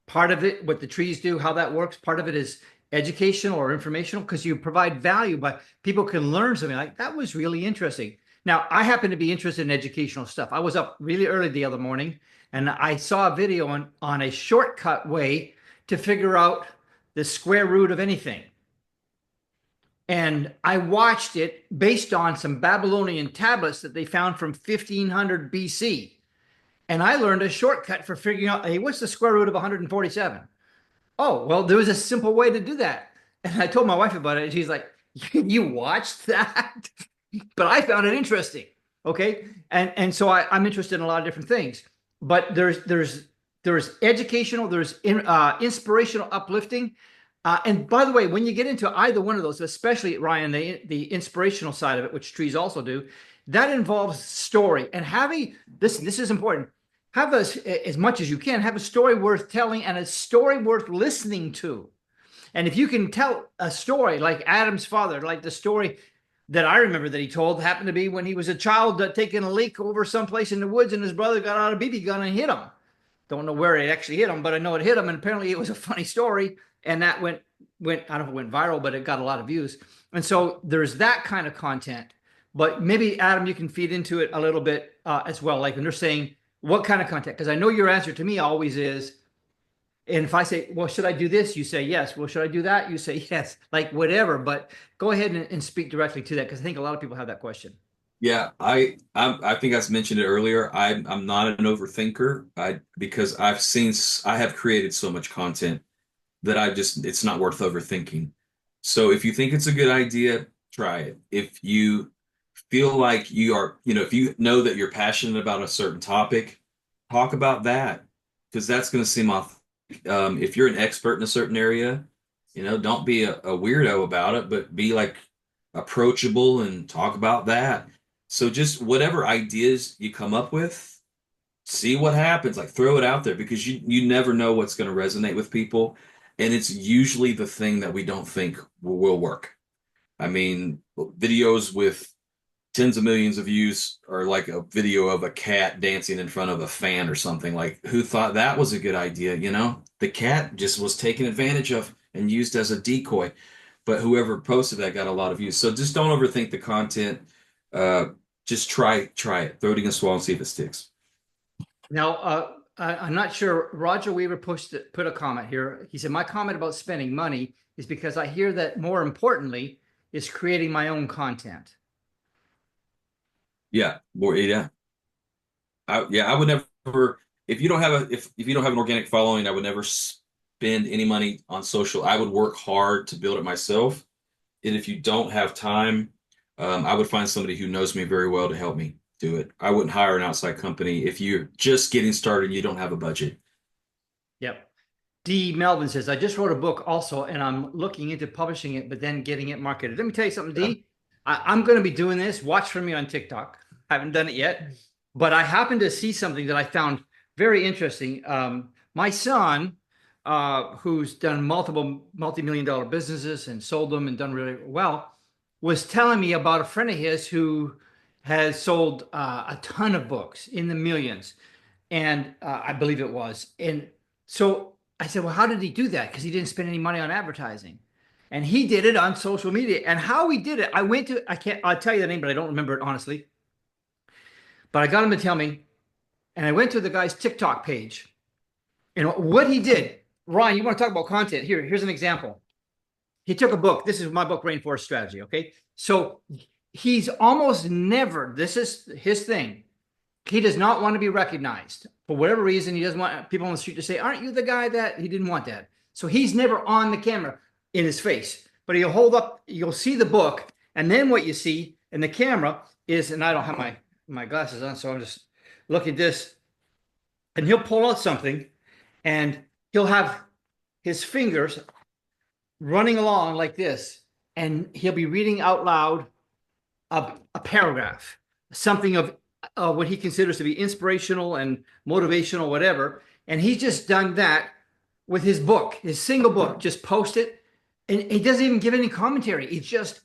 Part of it, what the trees do, how that works. Part of it is educational or informational because you provide value, but people can learn something like that was really interesting. Now, I happen to be interested in educational stuff. I was up really early the other morning and I saw a video on a shortcut way to figure out the square root of anything. And I watched it based on some Babylonian tablets that they found from 1500 BC. And I learned a shortcut for figuring out, hey, what's the square root of 147? Oh, well, there was a simple way to do that. And I told my wife about it, and she's like, you watched that? But I found it interesting. Okay. And so I'm interested in a lot of different things. But there's educational, there's inspirational, uplifting, and by the way, when you get into either one of those, especially Ryan, the inspirational side of it, which trees also do, that involves story and having this is important. Have as much as you can, have a story worth telling and a story worth listening to. And if you can tell a story like Adam's father, like the story that I remember that he told happened to be when he was a child taking a leak over someplace in the woods and his brother got out a BB gun and hit him. Don't know where it actually hit him, but I know it hit him. And apparently it was a funny story. And that went, I don't know if it went viral, but it got a lot of views. And so there's that kind of content. But maybe, Adam, you can feed into it a little bit as well. Like when they're saying, what kind of content? Because I know your answer to me always is, and if I say, well, should I do this? You say yes. Well, should I do that? You say yes, like whatever. But go ahead and speak directly to that because I think a lot of people have that question. Yeah, I think I mentioned it earlier. I'm not an overthinker. Because I have created so much content that it's not worth overthinking. So if you think it's a good idea, try it. If you feel like if you know that you're passionate about a certain topic, talk about that because that's going to seem off. If you're an expert in a certain area, don't be a weirdo about it, but be like approachable and talk about that. So just whatever ideas you come up with, see what happens. Like throw it out there because you never know what's going to resonate with people, and it's usually the thing that we don't think will work. I mean, videos with tens of millions of views are like a video of a cat dancing in front of a fan or something. Like, who thought that was a good idea? The cat just was taken advantage of and used as a decoy. But whoever posted that got a lot of views. So just don't overthink the content. Just try it, throw it against the wall and see if it sticks. Now, I'm not sure. Roger Weaver put a comment here. He said, my comment about spending money is because I hear that more importantly is creating my own content. Yeah, more, yeah. I would never, if you don't have if you don't have an organic following, I would never spend any money on social. I would work hard to build it myself. And if you don't have time, I would find somebody who knows me very well to help me do it. I wouldn't hire an outside company if you're just getting started and you don't have a budget. Yep. D. Melvin says, I just wrote a book also, and I'm looking into publishing it, but then getting it marketed. Let me tell you something, Yeah. D. I'm going to be doing this. Watch for me on TikTok. I haven't done it yet, but I happened to see something that I found very interesting. My son, who's done multiple multi-million dollar businesses and sold them and done really well, was telling me about a friend of his who has sold a ton of books in the millions, and I believe it was. And so I said, well, how did he do that? Because he didn't spend any money on advertising. And he did it on social media. And how he did it, I'll tell you the name, but I don't remember it honestly. But I got him to tell me. And I went to the guy's TikTok page. And what he did, Ryan, you want to talk about content? Here's an example. He took a book. This is my book, Rainforest Strategy. Okay. So he's almost never, this is his thing. He does not want to be recognized for whatever reason. He doesn't want people on the street to say, aren't you the guy that he didn't want that? So he's never on the camera in his face, but he'll hold up, you'll see the book. And then what you see in the camera is, and I don't have my glasses on, so I'm just looking at this, and he'll pull out something and he'll have his fingers running along like this, and he'll be reading out loud a paragraph, something of what he considers to be inspirational and motivational, whatever. And he's just done that with his book, his single book, just post it. And he doesn't even give any commentary. He just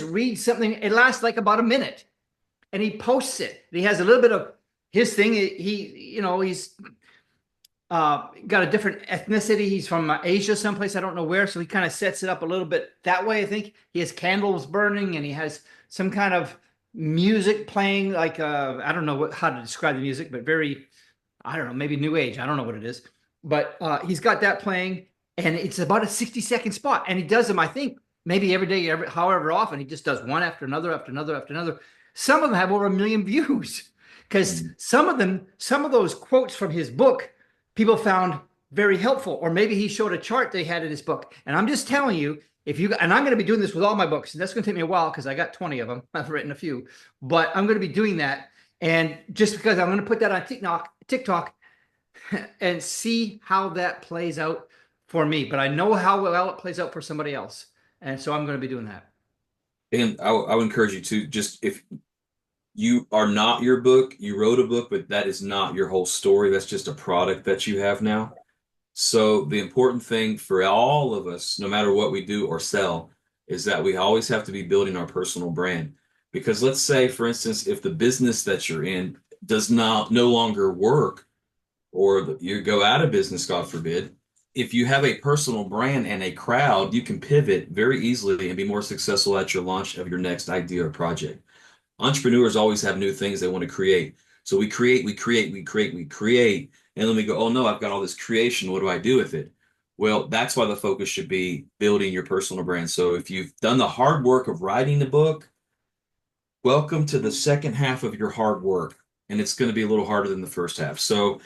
reads something. It lasts like about a minute and he posts it. He has a little bit of his thing. He's got a different ethnicity. He's from Asia, someplace, I don't know where. So he kind of sets it up a little bit that way. I think he has candles burning and he has some kind of music playing, like I don't know how to describe the music, but very, I don't know, maybe new age. I don't know what it is, but he's got that playing, and it's about a 60-second spot, and he does them, I think, maybe every day, however often. He just does one after another, after another, after another. Some of them have over 1 million views because some of those quotes from his book, people found very helpful, or maybe he showed a chart they had in his book. And I'm just telling you, and I'm going to be doing this with all my books, and that's going to take me a while because I got 20 of them. I've written a few, but I'm going to be doing that. And just because I'm going to put that on TikTok and see how that plays out for me. But I know how well it plays out for somebody else. And so I'm going to be doing that. And I would encourage you to just, if you are not your book, you wrote a book, but that is not your whole story. That's just a product that you have now. So the important thing for all of us, no matter what we do or sell, is that we always have to be building our personal brand. Because let's say, for instance, if the business that you're in does not no longer work, or you go out of business, God forbid, if you have a personal brand and a crowd, you can pivot very easily and be more successful at your launch of your next idea or project. Entrepreneurs always have new things they want to create. So we create, and then we go, oh no, I've got all this creation. What do I do with it? Well, that's why the focus should be building your personal brand. So if you've done the hard work of writing the book, welcome to the second half of your hard work. And it's going to be a little harder than the first half. So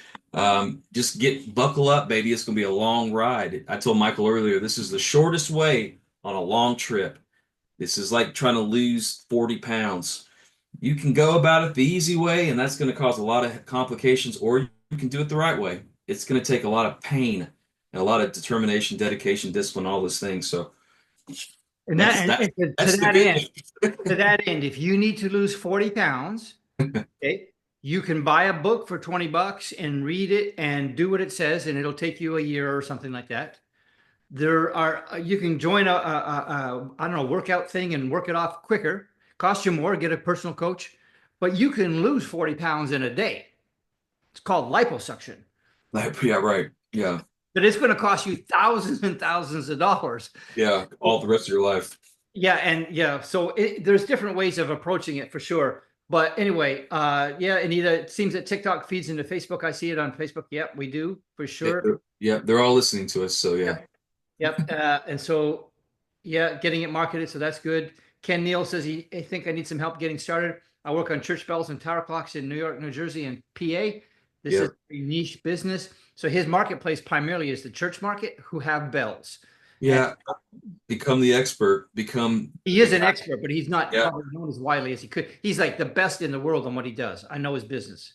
just buckle up, baby. It's going to be a long ride. I told Michael earlier, this is the shortest way on a long trip. This is like trying to lose 40 pounds. You can go about it the easy way, and that's going to cause a lot of complications, or you can do it the right way. It's going to take a lot of pain and a lot of determination, dedication, discipline, all those things. So And that's the good news. to that end, if you need to lose 40 pounds, okay, you can buy a book for 20 bucks and read it and do what it says, and it'll take you a year or something like that. You can join I don't know, workout thing and work it off quicker. Cost you more, get a personal coach, but you can lose 40 pounds in a day. It's called liposuction. Yeah, right. Yeah. But it's going to cost you thousands and thousands of dollars. Yeah, all the rest of your life. Yeah, and yeah, so there's different ways of approaching it for sure. But anyway, yeah, Anita, it seems that TikTok feeds into Facebook. I see it on Facebook. Yep, we do for sure. Yeah, they're all listening to us. So yeah. Yep. And so Yeah, getting it marketed, so that's good. Ken Neal says I think I need some help getting started. I work on church bells and tower clocks in New York, New Jersey, and PA. This is Yep. a niche business. So his marketplace primarily is the church market who have bells. And Yeah. Become the expert. Become he the is an guy. expert, but he's not Yeah. probably known as widely as he could. He's like the best in the world on what he does. I know his business.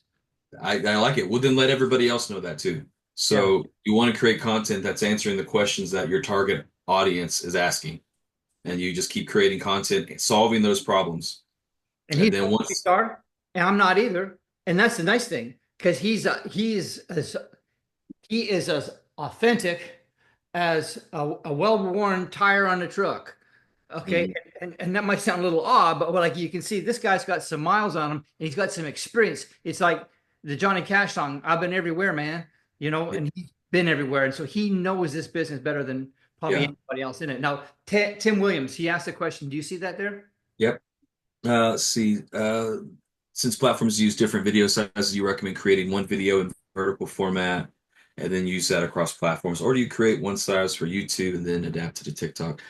I like it. Well, then let everybody else know that too. Yeah. So you want to create content that's answering the questions that your target audience is asking. And you just keep creating content, solving those problems. And And he's then no movie once, star, and I'm not either. And that's the nice thing because he is as authentic as a well-worn tire on a truck. Okay, mm, and that might sound a little odd, but like you can see, this guy's got some miles on him, and he's got some experience. It's like the Johnny Cash song, "I've been everywhere, man," and he's been everywhere, and so he knows this business better than probably yeah, anybody else in it. Now, Tim Williams, he asked a question. Do you see that there? yep. Let's see. Since platforms use different video sizes, you recommend creating one video in vertical format and then use that across platforms, or do you create one size for YouTube and then adapt it to TikTok?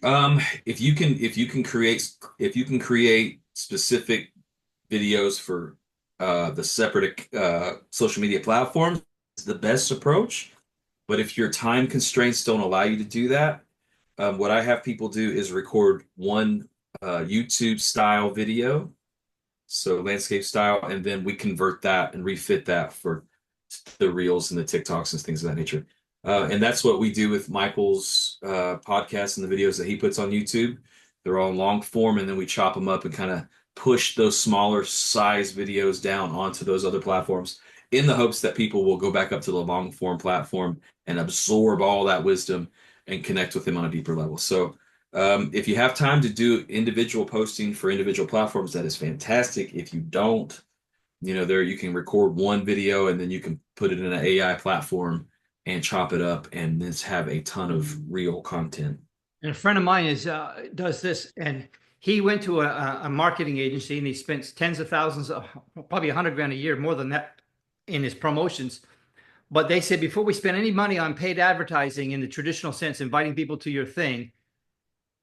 If you can create specific videos for the separate social media platforms, it's the best approach. But if your time constraints don't allow you to do that, what I have people do is record one YouTube style video, so landscape style, and then we convert that and refit that for the reels and the TikToks and things of that nature. And that's what we do with Michael's podcast and the videos that he puts on YouTube. They're all long form, and then we chop them up and kind of push those smaller size videos down onto those other platforms in the hopes that people will go back up to the long form platform and absorb all that wisdom and connect with him on a deeper level. So if you have time to do individual posting for individual platforms, that is fantastic. If you don't, there you can record one video and then you can put it in an AI platform and chop it up and just have a ton of real content. And a friend of mine is does this, and he went to a marketing agency, and he spent tens of thousands, probably 100 grand a year, more than that, in his promotions. But they said before we spend any money on paid advertising in the traditional sense, inviting people to your thing,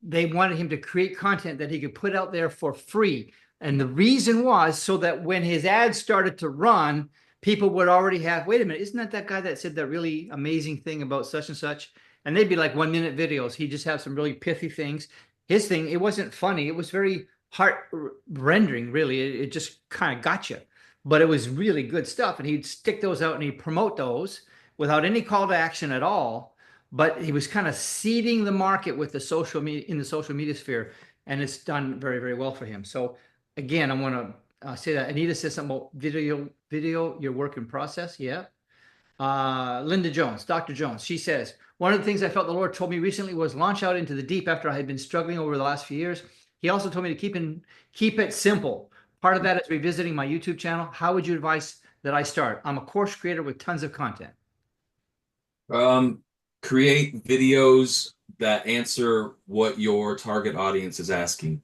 they wanted him to create content that he could put out there for free. And the reason was so that when his ads started to run, people would already have, wait a minute, isn't that guy that said that really amazing thing about such and such? And they'd be like 1 minute videos. He just have some really pithy things. His thing, it wasn't funny. It was very heart rendering, really. It just kind of got you. But it was really good stuff. And he'd stick those out and he'd promote those without any call to action at all, but he was kind of seeding the market with the social media in the social media sphere, and it's done very, very well for him. So again, I want to say that Anita says something about video, your work in process. Yeah. Linda Jones, Dr. Jones, she says, one of the things I felt the Lord told me recently was launch out into the deep after I had been struggling over the last few years. He also told me to keep it simple. Part of that is revisiting my YouTube channel. How would you advise that I start? I'm a course creator with tons of content. Um, Create videos that answer what your target audience is asking.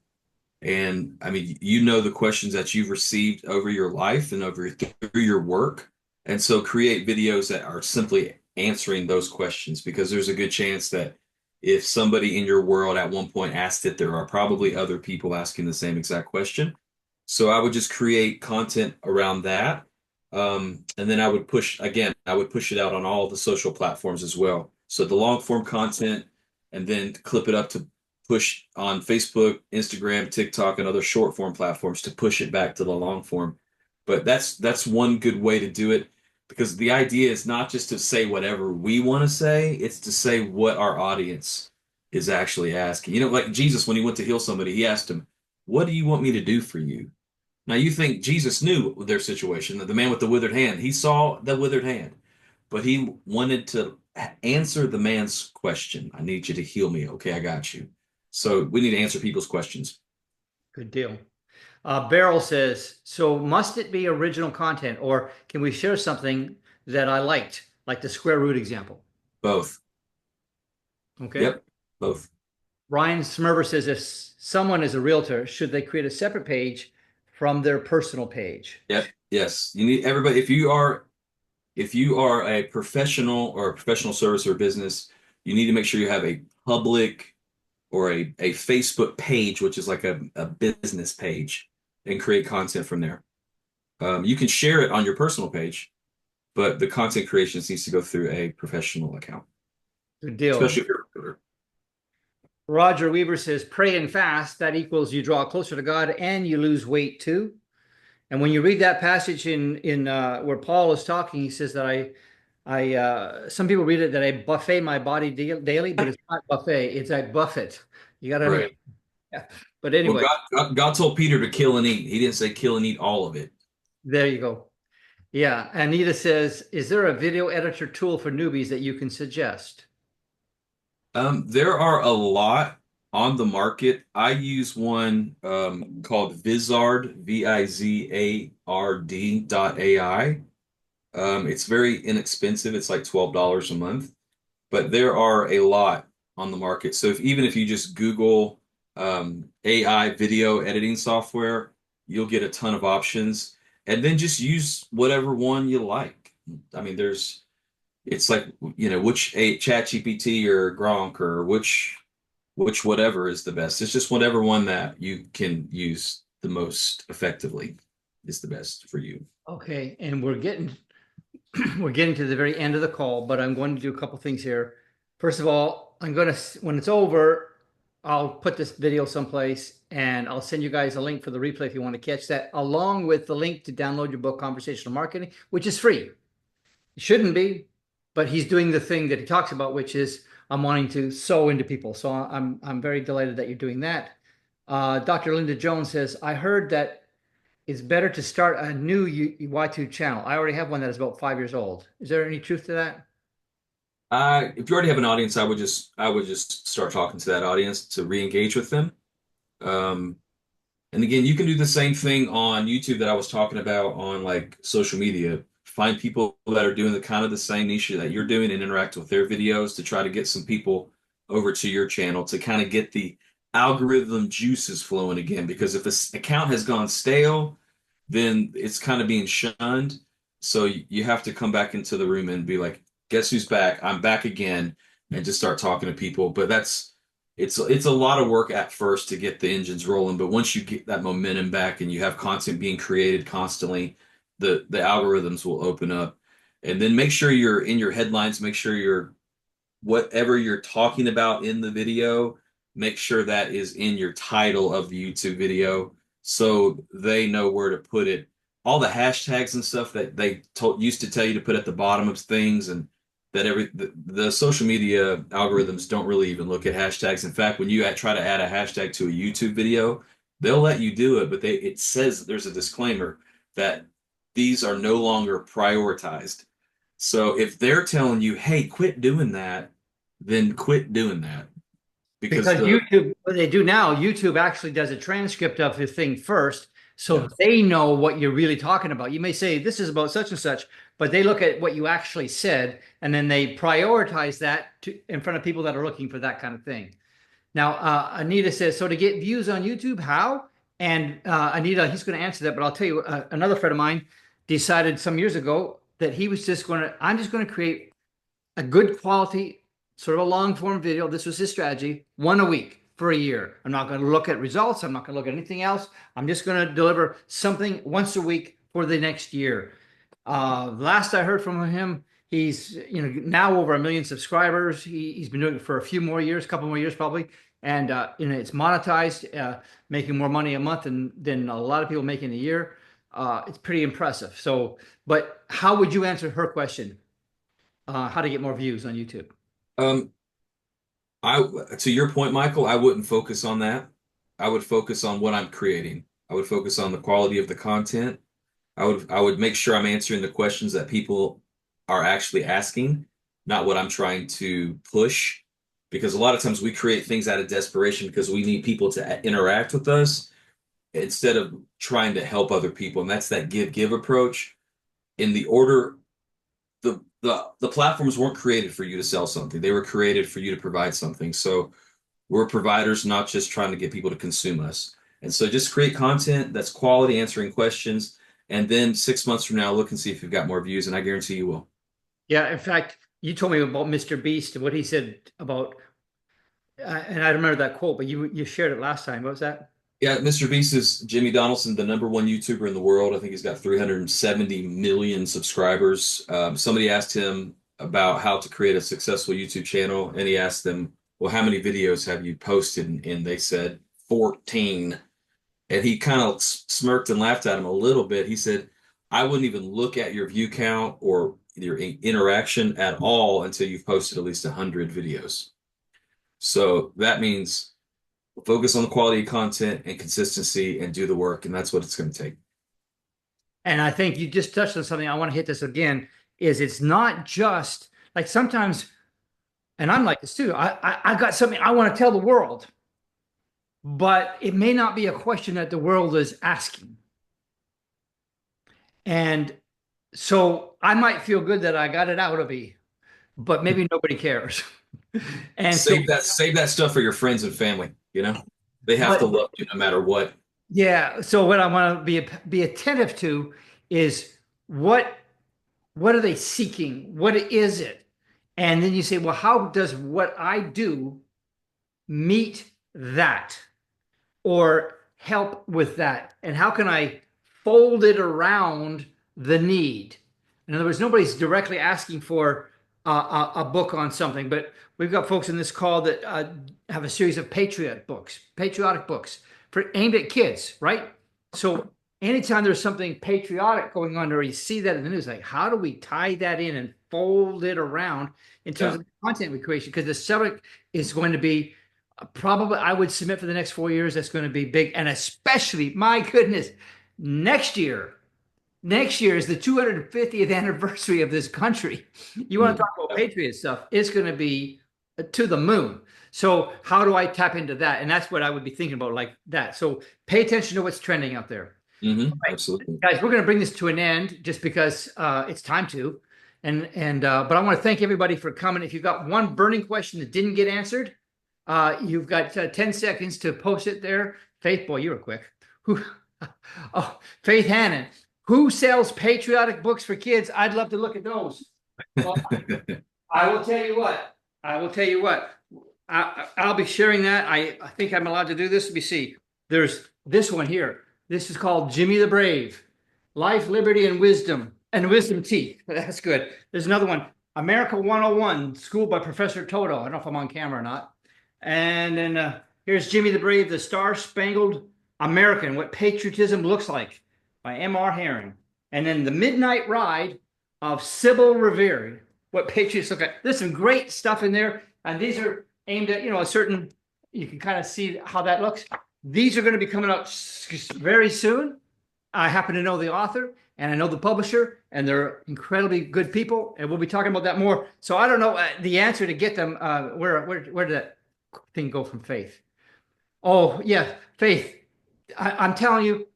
And I mean, the questions that you've received over your life and over through your work. And so create videos that are simply answering those questions because there's a good chance that if somebody in your world at one point asked it, there are probably other people asking the same exact question. So I would just create content around that. And then I would push it out on all the social platforms as well. So the long form content and then clip it up to push on Facebook, Instagram, TikTok, and other short form platforms to push it back to the long form. But that's one good way to do it because the idea is not just to say whatever we want to say, it's to say what our audience is actually asking. Like Jesus, when he went to heal somebody, he asked him, "What do you want me to do for you?" Now you think Jesus knew their situation, the man with the withered hand. He saw the withered hand, but he wanted to answer the man's question. I need you to heal me. Okay, I got you. So we need to answer people's questions. Good deal. Beryl says, so must it be original content or can we share something that I liked, like the square root example? Both. Okay. Yep, both. Ryan Smurber says, if someone is a realtor, should they create a separate page from their personal page? Yep. Yes. You need everybody. If you are a professional or a professional service or business, you need to make sure you have a public or a Facebook page, which is like a business page, and create content from there. You can share it on your personal page, but the content creation needs to go through a professional account, Good deal. especially if you're a recruiter. Roger Weaver says, pray and fast. That equals you draw closer to God and you lose weight too. And when you read that passage in where Paul is talking, he says that some people read it that I buffet my body daily, but it's not buffet. It's I buffet. You got to understand. Right. Yeah. But Well, anyway, God told Peter to kill and eat. He didn't say kill and eat all of it. there you go. Yeah. Anita says, is there a video editor tool for newbies that you can suggest? There are a lot on the market. I use one called Vizard, Vizard.ai. It's very inexpensive. It's like $12 a month, but there are a lot on the market. So even if you just Google AI video editing software, you'll get a ton of options, and then just use whatever one you like. I mean, it's like, which a chat GPT or Gronk or which whatever is the best. It's just whatever one that you can use the most effectively is the best for you. Okay. And we're getting we're getting to the very end of the call, but I'm going to do a couple things here. First of all, I'm going to, when it's over, I'll put this video someplace and I'll send you guys a link for the replay if you want to catch that, along with the link to download your book, Conversational Marketing, which is free. It shouldn't be, but he's doing the thing that he talks about, which is I'm wanting to sow into people. So I'm very delighted that you're doing that. Dr. Linda Jones says, I heard that it's better to start a new YouTube channel. I already have one that is about 5 years old. Is there any truth to that? If you already have an audience, I would just start talking to that audience to re-engage with them. Um, and again, you can do the same thing on YouTube that I was talking about on like social media. Find people that are doing the kind of the same niche that you're doing and interact with their videos to try to get some people over to your channel to kind of get the algorithm juices flowing again. Because if this account has gone stale, then it's kind of being shunned. So you have to come back into the room and be like, guess who's back? I'm back again, and just start talking to people. But it's a lot of work at first to get the engines rolling. But once you get that momentum back and you have content being created constantly, the algorithms will open up. And then make sure you're in your headlines, make sure you're whatever you're talking about in the video, make sure that is in your title of the YouTube video so they know where to put it. All the hashtags and stuff that they used to tell you to put at the bottom of things, and that the social media algorithms don't really even look at hashtags. In fact, when you try to add a hashtag to a YouTube video, they'll let you do it, but it says there's a disclaimer that these are no longer prioritized. So if they're telling you, hey, quit doing that, then quit doing that. Because Because YouTube, what they do now, YouTube actually does a transcript of the thing first, so yeah, they know what you're really talking about. You may say this is about such and such, but they look at what you actually said, and then they prioritize that in front of people that are looking for that kind of thing. Now, Anita says, so to get views on YouTube, how? And Anita, he's going to answer that, but I'll tell you, another friend of mine decided some years ago that he was just going to, I'm just going to create a good quality, sort of a long form video. This was his strategy, one a week for a year. I'm not going to look at results. I'm not going to look at anything else. I'm just going to deliver something once a week for the next year. Last I heard from him, he's now over 1 million subscribers. He's been doing it for a few more years, a couple more years probably, and it's monetized, making more money a month than a lot of people make in a year. It's pretty impressive. So, but how would you answer her question? How to get more views on YouTube? um, I to your point, Michael, I wouldn't focus on that. I would focus on what I'm creating. I would focus on the quality of the content. I would make sure I'm answering the questions that people are actually asking, not what I'm trying to push. Because a lot of times we create things out of desperation because we need people to interact with us instead of trying to help other people. And that's that give approach. In the order, the platforms weren't created for you to sell something. They were created for you to provide something. So we're providers, not just trying to get people to consume us. And so just create content that's quality, answering questions, and then 6 months from now, look and see if you've got more views, and I guarantee you will. Yeah, in fact, you told me about Mr. Beast, what he said about And I remember that quote, but you shared it last time. What was that? Yeah, Mr. Beast is Jimmy Donaldson, the number one YouTuber in the world. I think he's got 370 million subscribers. Somebody asked him about how to create a successful YouTube channel, and he asked them, "Well, how many videos have you posted?" And they said 14. And he kind of smirked and laughed at him a little bit. He said, "I wouldn't even look at your view count or your interaction at all until you've posted at least 100 videos." So that means focus on the quality of content and consistency and do the work. And that's what it's going to take. And I think you just touched on something. I want to hit this again, is it's not just like sometimes, and I'm like this too. I got something I want to tell the world, but it may not be a question that the world is asking. And so I might feel good that I got it out of me, but maybe nobody cares. And so, Save that stuff for your friends and family, you know? They have to but love you no matter what. yeah, so what I want to be attentive to is what are they seeking? What is it? And then you say, well, how does what I do meet that or help with that? And how can I fold it around the need? In other words, nobody's directly asking for a book on something, but we've got folks in this call that have a series of patriotic books aimed at kids, right? So anytime there's something patriotic going on, or you see that in the news, like how do we tie that in and fold it around in terms Yeah. of the content we creation? Because the subject is going to be probably, I would submit for the next 4 years, that's going to be big. And especially, my goodness, next year. Next year is the 250th anniversary of this country. You want to Mhm. talk about patriot stuff? It's going to be to the moon. So how do I tap into that? And that's what I would be thinking about, like that. So pay attention to what's trending out there. Right. Absolutely. Guys, we're going to bring this to an end just because it's time to. But I want to thank everybody for coming. If you've got one burning question that didn't get answered, you've got 10 seconds to post it there. Faith, boy, you were quick. Who? Oh, Faith Hannon. Who sells patriotic books for kids? I'd love to look at those. Well, I will tell you what. I will tell you what. I'll be sharing that. I think I'm allowed to do this. Let me see. There's this one here. This is called Jimmy the Brave. Life, Liberty, and Wisdom Teeth. That's good. There's another one. America 101, School by Professor Toto. I don't know if I'm on camera or not. And then here's Jimmy the Brave, The Star Spangled American, What Patriotism Looks Like by M.R. Herring. And then The Midnight Ride of Sybil Revere, What Patriots Look Like. There's some great stuff in there. And these are aimed at, a certain, you can kind of see how that looks. These are going to be coming out very soon. I happen to know the author and I know the publisher, and they're incredibly good people. And we'll be talking about that more. So I don't know the answer to get them. Where did that thing go from Faith? Oh, yeah, Faith. I'm telling you,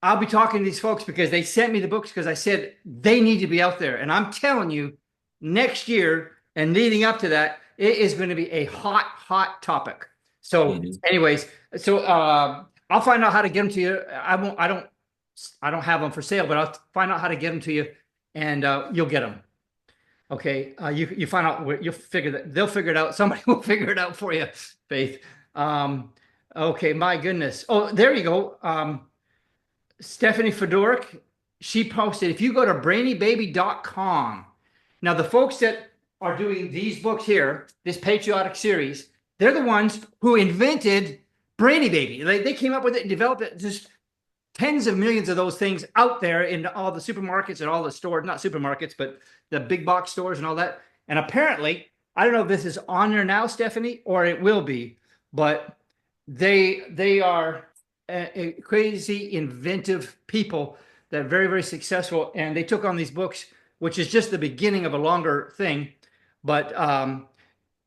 I'll be talking to these folks because they sent me the books because I said they need to be out there. And I'm telling you, next year and leading up to that, it is going to be a hot, hot topic. So, Mhm. anyways, I'll find out how to get them to you. I don't have them for sale, but I'll find out how to get them to you, and you'll get them. Okay, you find out where you'll figure that they'll figure it out. Somebody will figure it out for you, Faith. Um, okay, my goodness. Oh, there you go. Stephanie Fedoric, she posted, if you go to brainybaby.com, now the folks that are doing these books here, this patriotic series, they're the ones who invented Brainy Baby. They came up with it and developed it. Just tens of millions of those things out there in all the supermarkets and all the stores, not supermarkets, but the big box stores and all that. And apparently, I don't know if this is on there now, Stephanie, or it will be, but they are crazy, inventive people that are very, very successful. And they took on these books, which is just the beginning of a longer thing. But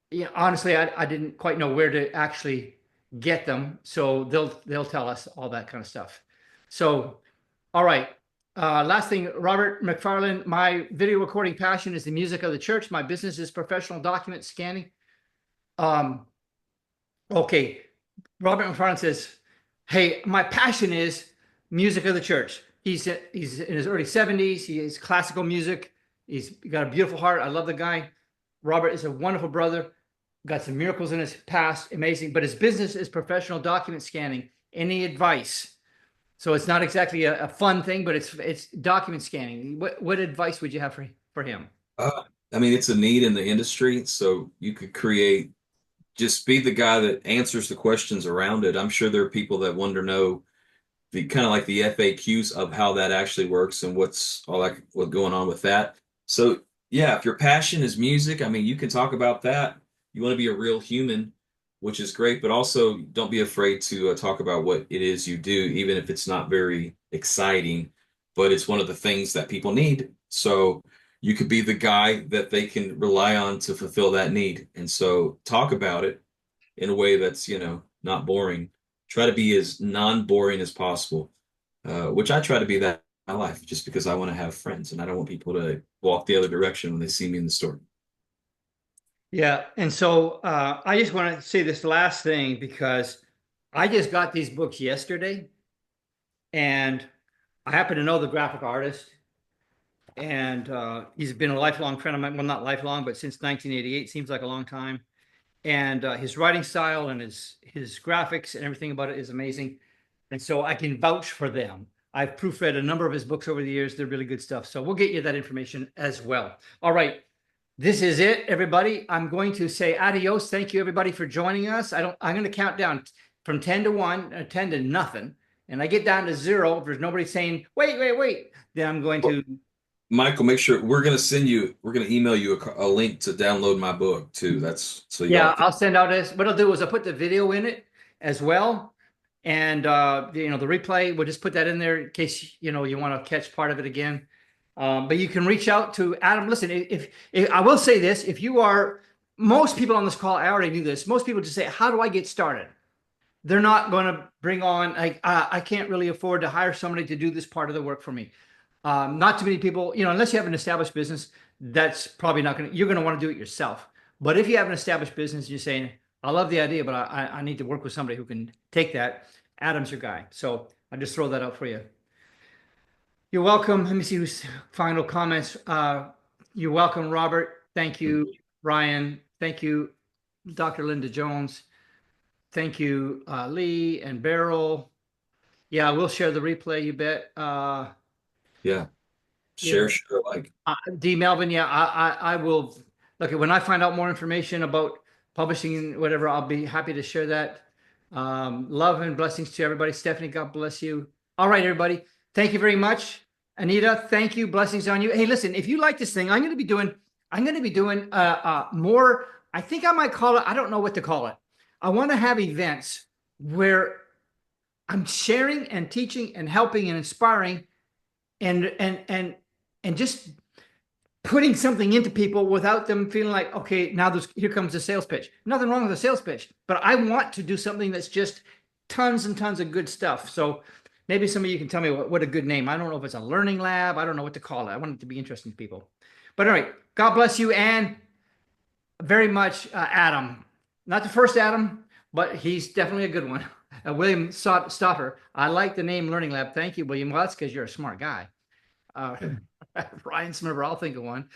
yeah, honestly, I didn't quite know where to actually get them. So they'll tell us all that kind of stuff. So, all right. Last thing, Robert McFarland, my video recording passion is the music of the church. My business is professional document scanning. Um, okay. Robert McFarland says, hey, my passion is music of the church. He's in his early 70s. He is classical music. He's got a beautiful heart. I love the guy. Robert is a wonderful brother. got some miracles in his past, amazing, but his business is professional document scanning. Any advice? So it's not exactly a fun thing, but it's document scanning. What advice would you have for him? Uh, I mean, it's a need in the industry, so you could create, just be the guy that answers the questions around it. I'm sure there are people that want to know the kind of like the FAQs of how that actually works and what's all like what's going on with that. So yeah, if your passion is music, I mean, you can talk about that. You want to be a real human, which is great, but also don't be afraid to talk about what it is you do, even if it's not very exciting, but it's one of the things that people need. So you could be the guy that they can rely on to fulfill that need. And so talk about it in a way that's, not boring. Try to be as non-boring as possible, which I try to be that in my life just because I want to have friends and I don't want people to walk the other direction when they see me in the store. Yeah, and so I just want to say this last thing because I just got these books yesterday, and I happen to know the graphic artist, and he's been a lifelong friend of mine. Well, not lifelong, but since 1988, seems like a long time. And his writing style and his graphics and everything about it is amazing. And so I can vouch for them. I've proofread a number of his books over the years. They're really good stuff. So we'll get you that information as well. All right. This is it, everybody. I'm going to say adios. Thank you, everybody, for joining us. I'm going to count down from 10 to 1, 10 to nothing. And I get down to 0. If there's nobody saying, wait, wait, wait, then I'm going to. Michael, make sure we're going to email you a link to download my book too. That's so y'all Yeah, can. I'll send out this. What I'll do is I'll put the video in it as well. And the replay, we'll just put that in there in case you want to catch part of it again. But you can reach out to Adam. Listen, if I will say this, if you are most people on this call, I already knew this. Most people just say, "How do I get started?" They're not going to bring on like I can't really afford to hire somebody to do this part of the work for me. Not too many people, unless you have an established business, that's probably not going to, you're going to want to do it yourself. But if you have an established business, you're saying, I love the idea, but I need to work with somebody who can take that. Adam's your guy. So I just throw that out for you. You're welcome. Let me see who's final comments. You're welcome, Robert. Thank you, Ryan. Thank you, Dr. Linda Jones. Thank you, Lee and Beryl. Yeah, we'll share the replay, you bet. Yeah, Yeah. share like. D Melvin, yeah, I will look at when I find out more information about publishing, whatever, I'll be happy to share that. Love and blessings to everybody. Stephanie, God bless you. All right, everybody. Thank you very much. Anita, thank you. Blessings on you. Hey, listen, if you like this thing, I'm going to be doing more. I think I might call it, I don't know what to call it. I want to have events where I'm sharing and teaching and helping and inspiring and just putting something into people without them feeling like, okay, now here comes the sales pitch. Nothing wrong with a sales pitch, but I want to do something that's just tons and tons of good stuff. So maybe some of you can tell me what a good name. I don't know if it's a learning lab. I don't know what to call it. I want it to be interesting to people. But all right, God bless you, and very much Adam. Not the first Adam, but he's definitely a good one. William Stoffer. I like the name Learning Lab. Thank you, William. Well, that's because you're a smart guy. Uh, Ryan Smurver, I'll think of one.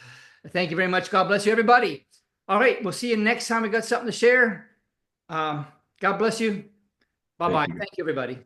Thank you very much. God bless you, everybody. All right, we'll see you next time. We got something to share. God bless you. Thank Bye-bye. you. Thank you, everybody.